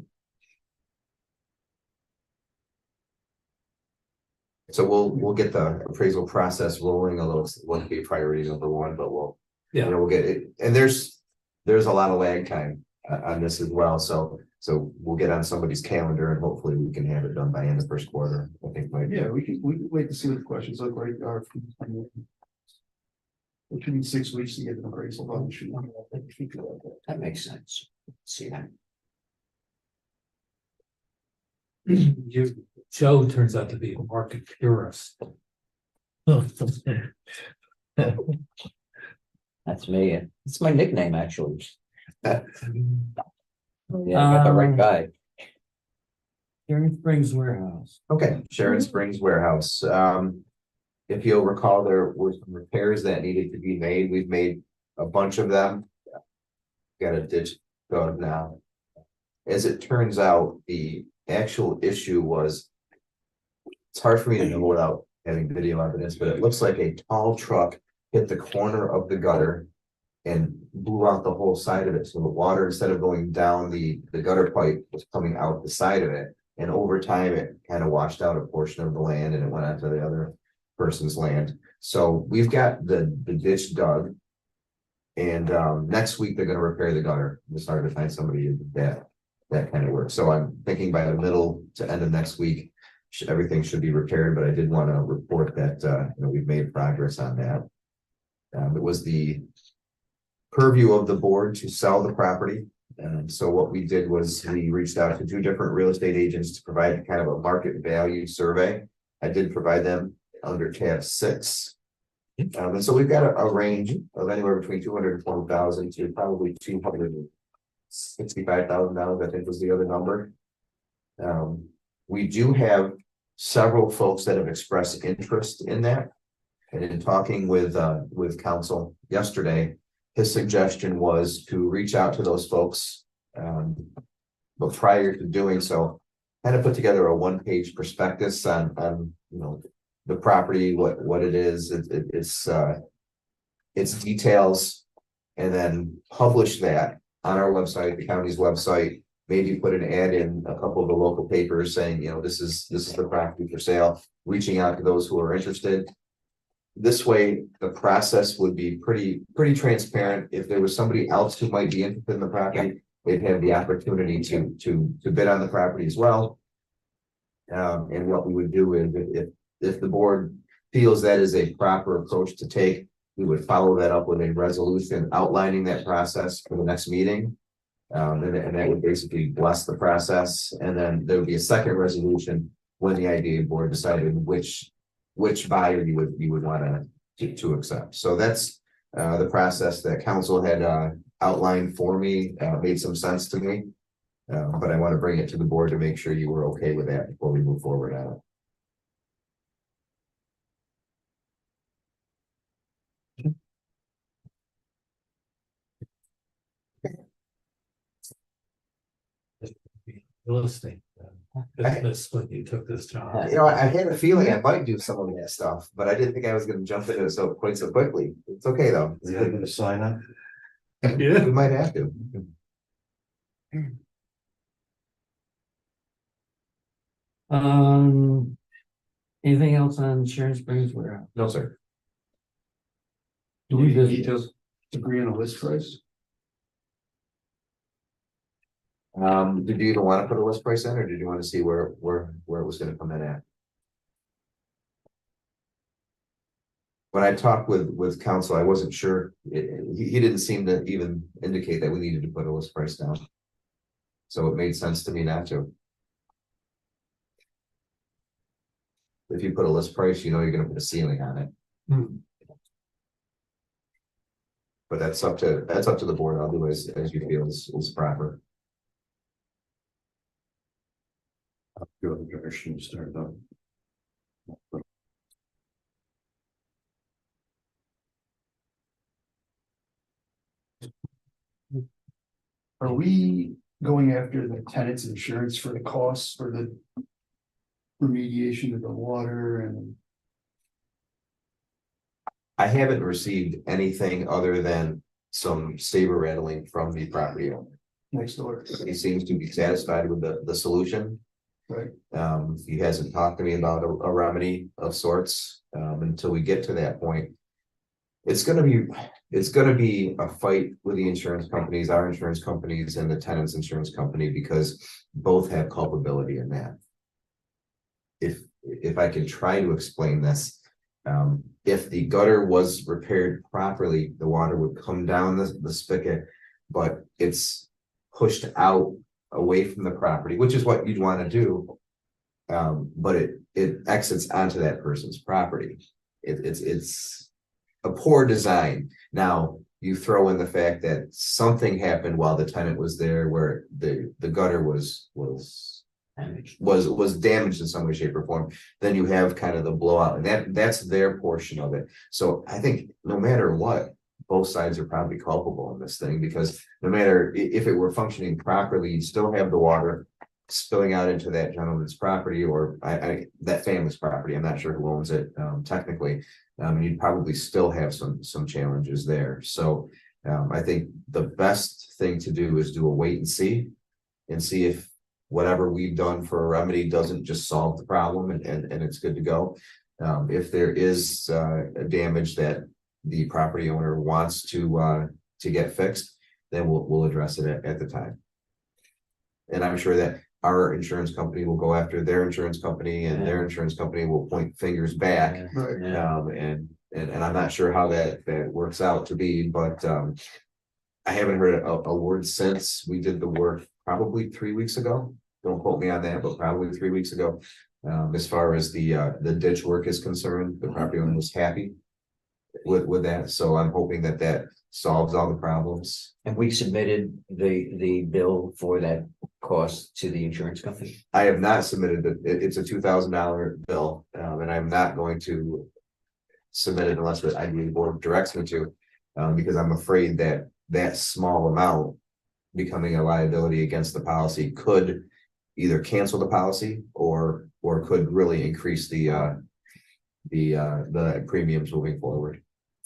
So we'll get the appraisal process rolling, although it won't be priority number one, but we'll get it. And there's a lot of lag time on this as well. So we'll get on somebody's calendar and hopefully we can have it done by end of first quarter. I think. Yeah, we can wait to see what the questions look like. It should be 6 weeks to get an appraisal done. That makes sense. See that? Joe turns out to be a market purist. That's me. It's my nickname, actually. Yeah, I got the right guy. Sharon Springs Warehouse. Okay, Sharon Springs Warehouse. If you'll recall, there were some repairs that needed to be made. We've made a bunch of them. Got a ditch dug now. As it turns out, the actual issue was, it's hard for me to know without having video evidence, but it looks like a tall truck hit the corner of the gutter and blew out the whole side of it. So the water, instead of going down the gutter pipe, was coming out the side of it. And over time, it kind of washed out a portion of the land and it went onto the other person's land. So we've got the ditch dug. And next week, they're going to repair the gutter. It's hard to find somebody to do that kind of work. So I'm thinking by the middle to end of next week, everything should be repaired. But I did want to report that we've made progress on that. It was the purview of the board to sell the property. And so what we did was we reached out to 2 different real estate agents to provide kind of a market value survey. I did provide them under tab 6. And so we've got a range of anywhere between $220,000 to probably $265,000, I think was the other number. We do have several folks that have expressed interest in that. And in talking with counsel yesterday, his suggestion was to reach out to those folks. But prior to doing so, kind of put together a 1-page prospectus on the property, what it is, its details, and then publish that on our website, the county's website. Maybe put an ad in a couple of the local papers saying, this is the property for sale, reaching out to those who are interested. this way, the process would be pretty transparent. If there was somebody else who might be interested in the property, they'd have the opportunity to bid on the property as well. And what we would do is if the board feels that is a proper approach to take, we would follow that up with a resolution outlining that process for the next meeting. And that would basically bless the process, and then there would be a second resolution when the IDA board decided which buyer you would want to accept. So that's the process that council had outlined for me, made some sense to me. But I want to bring it to the board to make sure you were okay with that before we move forward on it. Listening. Business when you took this job. You know, I had a feeling I might do some of that stuff, but I didn't think I was going to jump into it quite so quickly. It's okay though. You have to sign up. Yeah. We might have to. Anything else on Sharon Springs warehouse? No, sir. Do we Need just, to agree on a list price? Did you even want to put a list price in, or did you want to see where it was going to come in at? When I talked with council, I wasn't sure. He didn't seem to even indicate that we needed to put a list price down. So it made sense to me not to. If you put a list price, you know you're gonna put a ceiling on it. But that's up to the board. I'll do as you feel is proper. Go the direction you started out. Are we going after the tenant's insurance for the costs for the remediation of the water and? I haven't received anything other than some saber rattling from the property owner. Next door? He seems to be satisfied with the solution. Right. He hasn't talked to me about a remedy of sorts, until we get to that point. It's gonna be a fight with the insurance companies, our insurance companies and the tenant's insurance company, because both have culpability in that. If I can try to explain this, if the gutter was repaired properly, the water would come down the spigot, but it's pushed out away from the property, which is what you'd want to do. But it exits onto that person's property. It's a poor design. Now you throw in the fact that something happened while the tenant was there, where the gutter was damaged in some way, shape, or form. Then you have kind of the blowout, and that's their portion of it. So I think no matter what, both sides are probably culpable in this thing, because no matter if it were functioning properly, you still have the water spilling out into that gentleman's property, or that family's property. I'm not sure who owns it technically. You'd probably still have some challenges there. So I think the best thing to do is do a wait and see if whatever we've done for a remedy doesn't just solve the problem and it's good to go. If there is a damage that the property owner wants to get fixed, then we'll address it at the time. And I'm sure that our insurance company will go after their insurance company, and their insurance company will point fingers back. Right. And I'm not sure how that works out to be, but I haven't heard a word since we did the work, probably 3 weeks ago. Don't quote me on that, but probably 3 weeks ago. As far as the ditch work is concerned, the property owner was happy with that. So I'm hoping that solves all the problems. And we submitted the bill for that cost to the insurance company. I have not submitted it's a $2,000 bill, and I'm not going to submit it unless the IDA board directs me to, because I'm afraid that small amount becoming a liability against the policy could either cancel the policy or could really increase the premiums moving forward.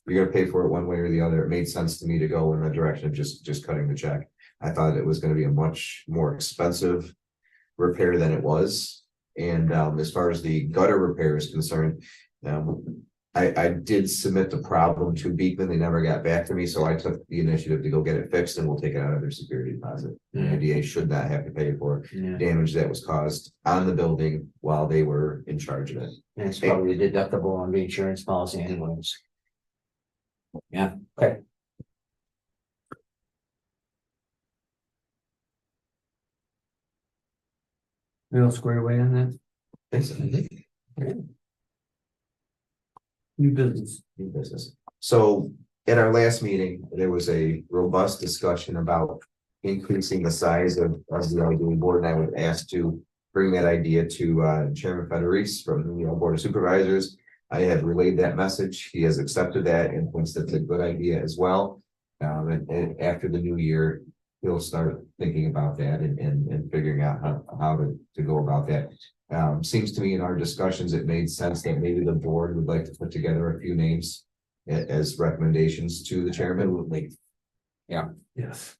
You're gonna pay for it one way or the other. It made sense to me to go in the direction of just cutting the check. I thought it was gonna be a much more expensive repair than it was. And as far as the gutter repair is concerned, I did submit the problem to Beekman. They never got back to me, so I took the initiative to go get it fixed and we'll take it out of their security deposit. The IDA should not have to pay for Yeah, damage that was caused on the building while they were in charge of it. and it's probably deductible on the insurance policy anyways. Yeah, okay. We all square away on that? Basically, New business. new business. So at our last meeting, there was a robust discussion about increasing the size of the LDA board, and I was asked to bring that idea to Chairman Federici from the Board of Supervisors. I have relayed that message. He has accepted that and thinks that's a good idea as well. And after the new year, he'll start thinking about that and figuring out how to go about that. Seems to me in our discussions, it made sense that maybe the board would like to put together a few names as recommendations to the chairman. Yes.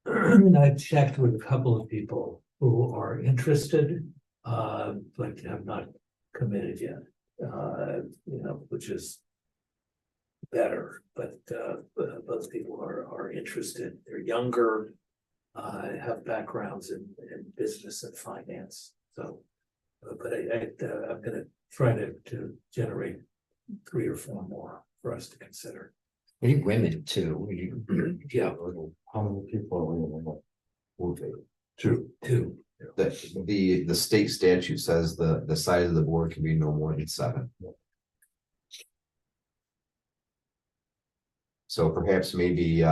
I've checked with a couple of people who are interested, but have not committed yet. Which is better, but both people are interested. They're younger, have backgrounds in business and finance. So, but I'm gonna try to generate 3 or 4 more for us to consider. Any women too. Yeah, How many people are we in? Two. 2. The state statute says the size of the board can be no more than 7. So perhaps maybe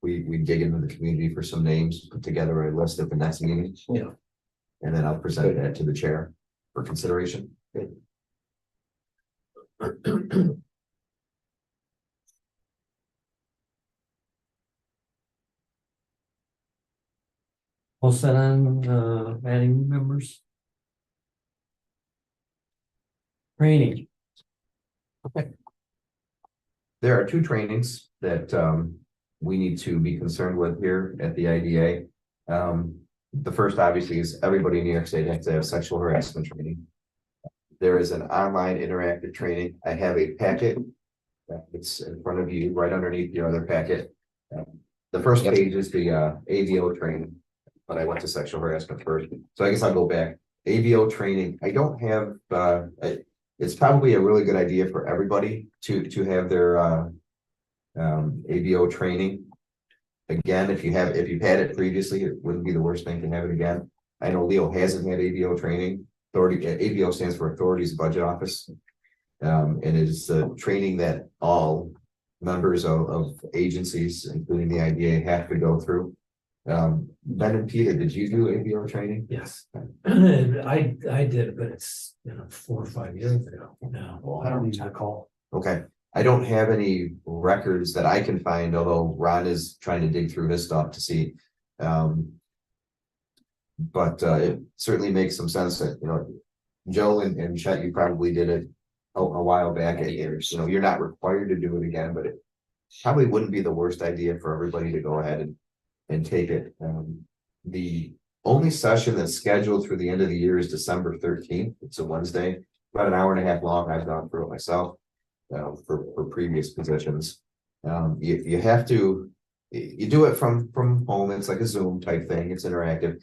we dig into the community for some names, put together a list at the next meeting. Yeah. And then I'll present that to the chair for consideration. All set on adding members? Training. There are 2 trainings that we need to be concerned with here at the IDA. The first obviously is everybody in New York State has to have sexual harassment training. There is an online interactive training. I have a packet. It's in front of you, right underneath your other packet. The first page is the AVO training, but I went to sexual harassment first. So I guess I'll go back. AVO training, I don't have, it's probably a really good idea for everybody to have their AVO training. Again, if you've had it previously, it wouldn't be the worst thing to have it again. I know Leo hasn't had AVO training. AVO stands for Authorities Budget Office. And it is the training that all members of agencies, including the IDA, have to go through. Ben and Peter, did you do AVO training? Yes. I did, but it's 4 or 5 years ago now. Well, I don't even recall. Okay, I don't have any records that I can find, although Ron is trying to dig through his stuff to see. But it certainly makes some sense that, Joe and Chet, you probably did it a while back. You're not required to do it again, but it probably wouldn't be the worst idea for everybody to go ahead and take it. The only session that's scheduled through the end of the year is December 13th. It's a Wednesday, about an hour and a half long. I've gone through it myself for previous positions. You have to, you do it from home. It's like a Zoom type thing. It's interactive.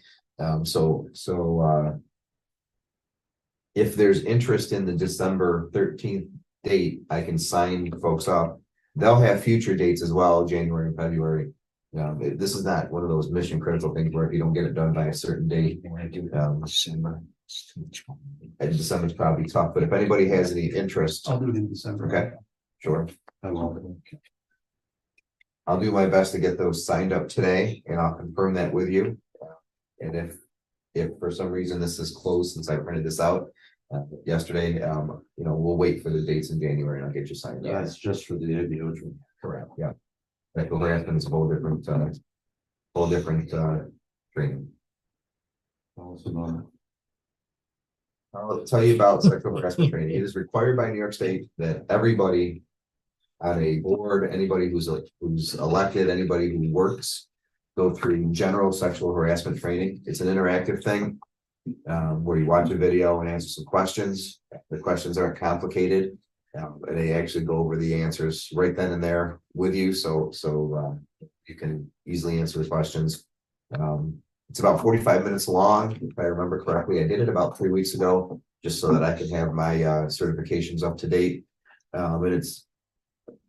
If there's interest in the December 13th date, I can sign folks up. They'll have future dates as well, January and February. This is not one of those mission critical things where if you don't get it done by a certain date, December's probably tough, but if anybody has any interest. I'll do it in December. Okay, sure. I love it. I'll do my best to get those signed up today and I'll confirm that with you. And if for some reason this is closed since I printed this out yesterday, we'll wait for the dates in January and I'll get you signed up. Yeah, it's just for the AVO. Correct, yeah. Sexual harassment is a whole different training. I'll tell you about sexual harassment training. It is required by New York State that everybody on a board, anybody who's elected, anybody who works, go through general sexual harassment training. It's an interactive thing where you watch a video and answer some questions. The questions aren't complicated. And they actually go over the answers right then and there with you, so you can easily answer the questions. It's about 45 minutes long, if I remember correctly. I did it about 3 weeks ago, just so that I could have my certifications up to date. And it's,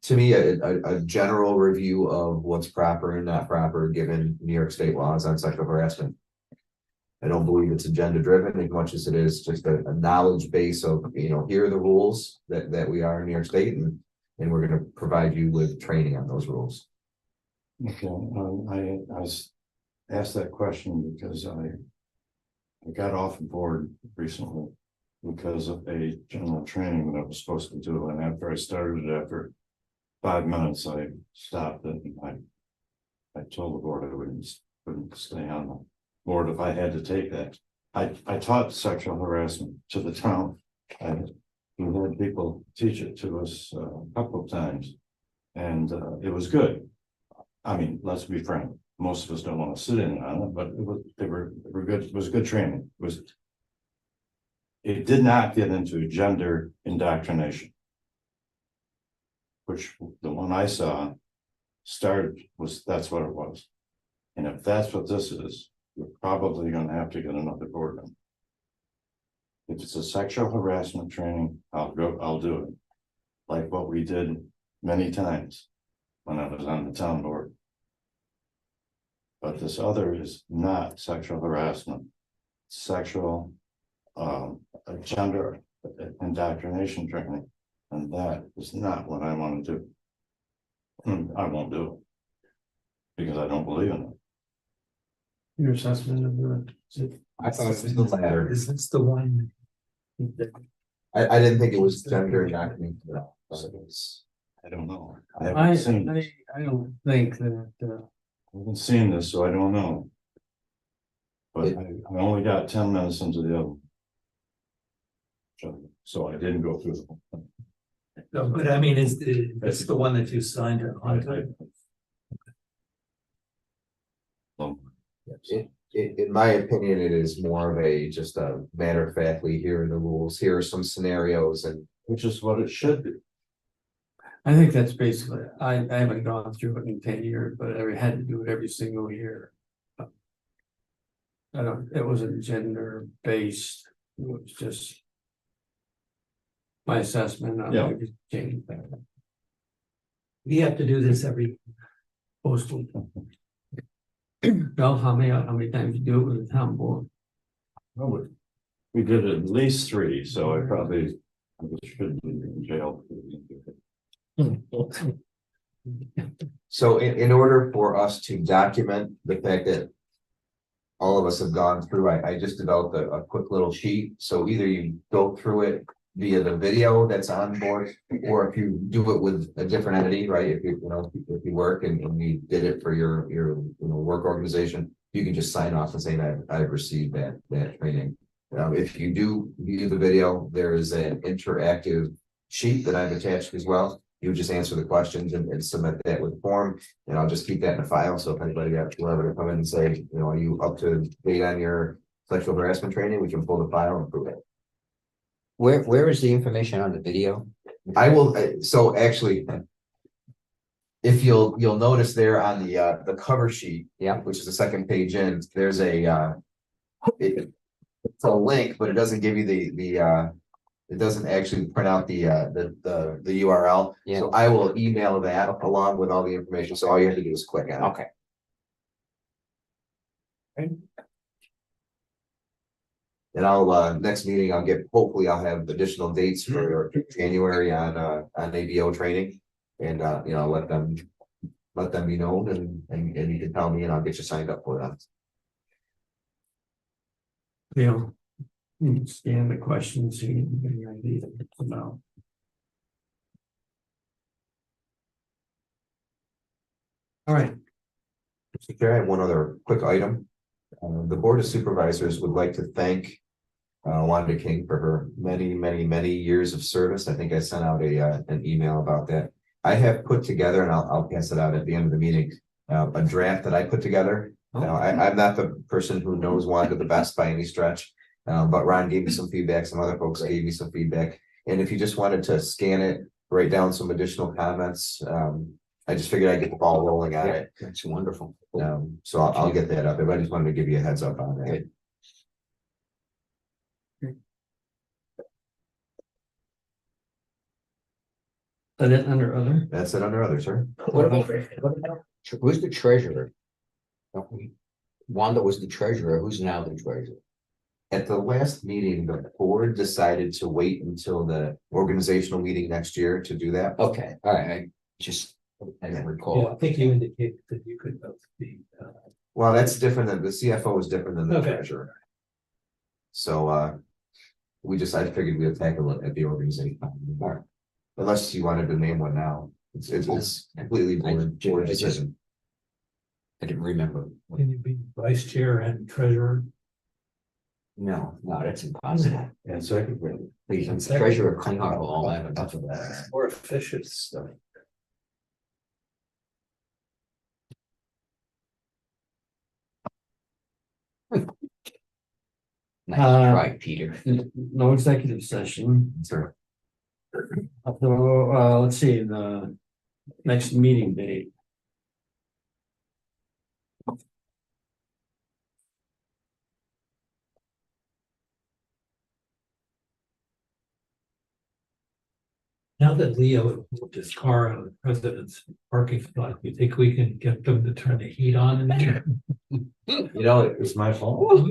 to me, a general review of what's proper and not proper, given New York state laws on sexual harassment. I don't believe it's agenda driven as much as it is just a knowledge base of, here are the rules that we are in New York State, and we're gonna provide you with training on those rules. Okay, I was asked that question because I got off the board recently because of a general training that I was supposed to do, and after I started it, after 5 minutes, I stopped it, and I told the board I wouldn't stay on the board if I had to take that. I taught sexual harassment to the town. We had people teach it to us a couple of times, and it was good. I mean, let's be frank, most of us don't want to sit in on it, but they were good. It was good training. It did not get into gender indoctrination, which the one I saw that's what it was. And if that's what this is, you're probably going to have to get another board member. If it's a sexual harassment training, I'll do it. Like what we did many times when I was on the town board. But this other is not sexual harassment, sexual gender indoctrination training. And that is not what I want to do. I won't do it because I don't believe in it. Your assessment of the. I thought it was the latter. Is this the one? I didn't think it was gender indoctrination. I don't know. I haven't seen this. don't think that, I haven't seen this, so I don't know. But I only got 10 minutes into the other. So I didn't go through the whole thing. No, but I mean, is this the one that you signed on to? In my opinion, it is more of just a matter of factly, here are the rules, here are some scenarios, and Which is what it should be. I think that's basically, I haven't gone through it in 10 years, but I had to do it every single year. It wasn't gender based, it was just. My assessment on Yeah. maybe change that. We have to do this every postal. Well, how many times you do it with the town board? No, we did at least 3, so I probably should be in jail. so in order for us to document the fact that all of us have gone through, I just developed a quick little sheet, so either you go through it via the video that's on board, or if you do it with a different entity, right? If you work and we did it for your work organization, you can just sign off and say that I've received that training. If you do view the video, there is an interactive sheet that I've attached as well. You would just answer the questions and submit that with the form, and I'll just keep that in a file. So if anybody got whoever to come in and say, are you up to date on your sexual harassment training, we can pull the file and prove it. Where is the information on the video? I will, so actually, if you'll notice there on the cover sheet, Yeah. which is the second page in, there's it's a link, but it doesn't give you it doesn't actually print out the URL. Yeah. So I will email that along with all the information. So all you have to do is click on it. Okay. And I'll next meeting, hopefully I'll have additional dates for January on ABO training. And I'll let them be known, and you can tell me and I'll get you signed up for that. You can scan the questions, so you can get an idea about. All right. Mr. Chair, I have one other quick item. The Board of Supervisors would like to thank Wanda King for her many years of service. I think I sent out an email about that. I have put together, and I'll pass it out at the end of the meeting, a draft that I put together. Now, I'm not the person who knows Wanda the best by any stretch, but Ron gave me some feedback. Some other folks gave me some feedback. And if you just wanted to scan it, write down some additional comments, I just figured I'd get the ball rolling on it. That's wonderful. So I'll get that up. I just wanted to give you a heads up on that. Good. Is it under other? That's it under other, sir. Who's the treasurer? Wanda was the treasurer. Who's now the treasurer? At the last meeting, the board decided to wait until the organizational meeting next year to do that. Okay, all right, I don't Yeah, I recall. think you indicated that you could both be, Well, that's different than the CFO is different than the Okay. treasurer. So, I figured we'd tackle it at the organization. Unless you wanted to name one now, it's completely board I just- decision. I didn't remember. can you be vice chair and treasurer? No, that's impossible. And secretary. Please, I'm the treasurer, clean up all that, enough of that. More efficient stuff. Nice try, Peter. No executive session. Sir, So, let's see, the next meeting date. Now that Leo moved his car out of the president's parking spot, you think we can get them to turn the heat on in there? you know, It's my fault.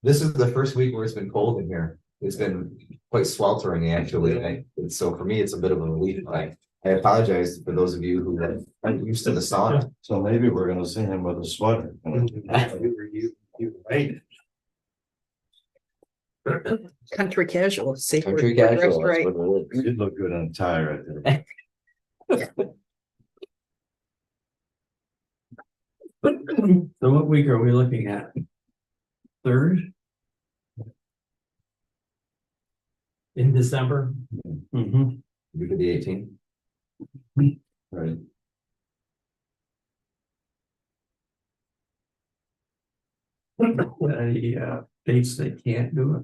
this is the first week where it's been cold in here. It's been quite sweltering actually. So for me, it's a bit of a relief. I apologize for those of you who aren't used to the sauna. So maybe we're gonna see him with a sweater. You right. Country casual, see. we're- Country we're casual. dressed that's Right. what it is. You'd look good on a tie right there. So what week are we looking at? Third? In December, Mm-hmm. Week of the 18th. Right. Any dates they can't do it?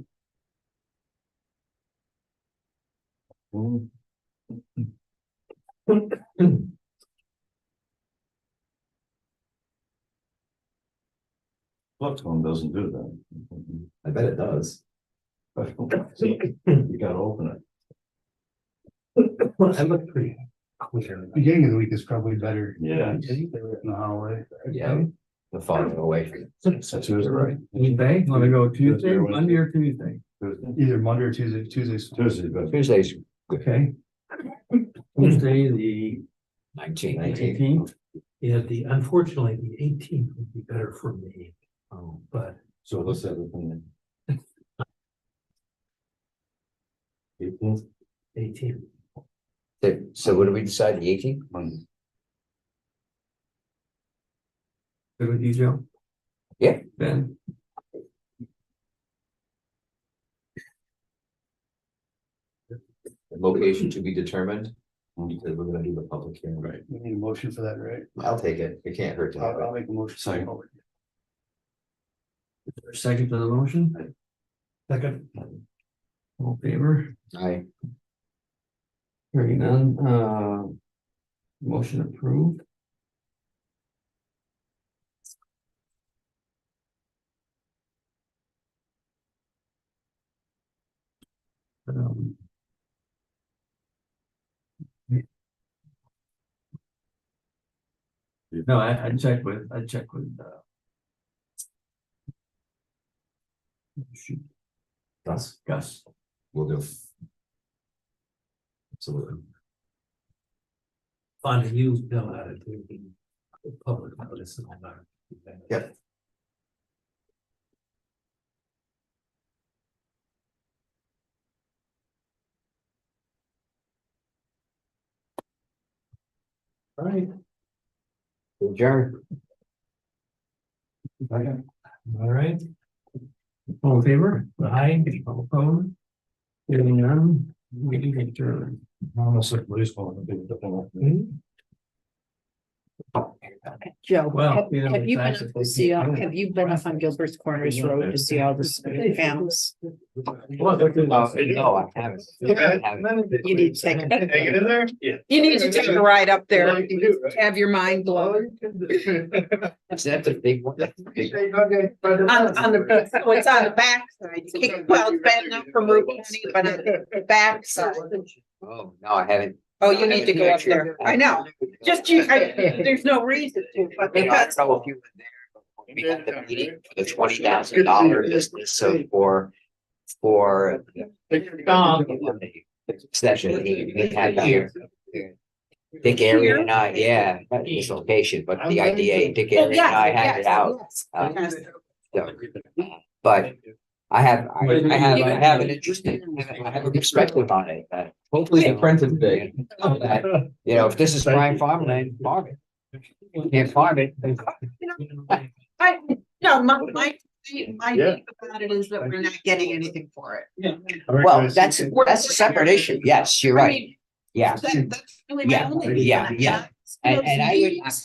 Flexcom doesn't do that. I bet it does. You gotta open I look pretty clear. Beginning of the week is probably better. it. Yeah. In the hallway. Yeah, the farther away. That's Tuesday, right? Tuesday, wanna go Tuesday, Tuesday or Monday or Tuesday? Either Monday or Tuesday, Tuesday's. Tuesday, but Tuesday's Okay. Tuesday, the 19. 18th. Yeah, unfortunately, the 18th would be better for me, but so let's have it from the 18th, 18th. So what do we decide, the 18th? Monday. Good with you, Joe? Yeah. Ben? Location to be determined. Because we're gonna do the public hearing. Right. We need a motion for that, right? I'll take it. It can't hurt to have I'll it. make a motion. Second. Is there a second to the motion? Second, All in favor? Aye. Hearing none, motion approved. Um, No, I checked with, shoot, Gus, Gus. we'll do. Absolutely. Fonda, you know how to do the public notice and all that. Yep. All right, Adjourn. all right. All in favor? Aye. All opposed? Hearing none, meeting adjourned. Honestly, baseball. Mhm. Joe, Well, you know, have you been that's up if to they see, keep- have you been up on Gilbert's Corners Road to see all the families? Well, they're good. No, I haven't. I haven't. You need to take, Hang in there? Yeah. you need to take a ride up there, have your mind blown. That's a big one. That's a big one. On the, so it's on the back side. Well, it's bad enough for Route 20, but on the back side. Oh, no, I haven't. Oh, you need to go up there. I know. Just you, there's no reason to, but I don't because. know if you were there. We had the meeting for the $20,000 business, so for. Session we had here. Dick Area and I, yeah, not this location, but the idea, Dick Oh, Area and I yes, had it yes, out. yes. So, but I have an interesting, I have a perspective on it. Hopefully the print is big. You know, if this is prime farmland, farm it. You can't farm it. I, no, my thing about it is that we're not getting anything for it. Well, that's a separate issue. Yes, you're I right. mean, Yeah. that's really my Yeah, only. yeah, yeah. And I would,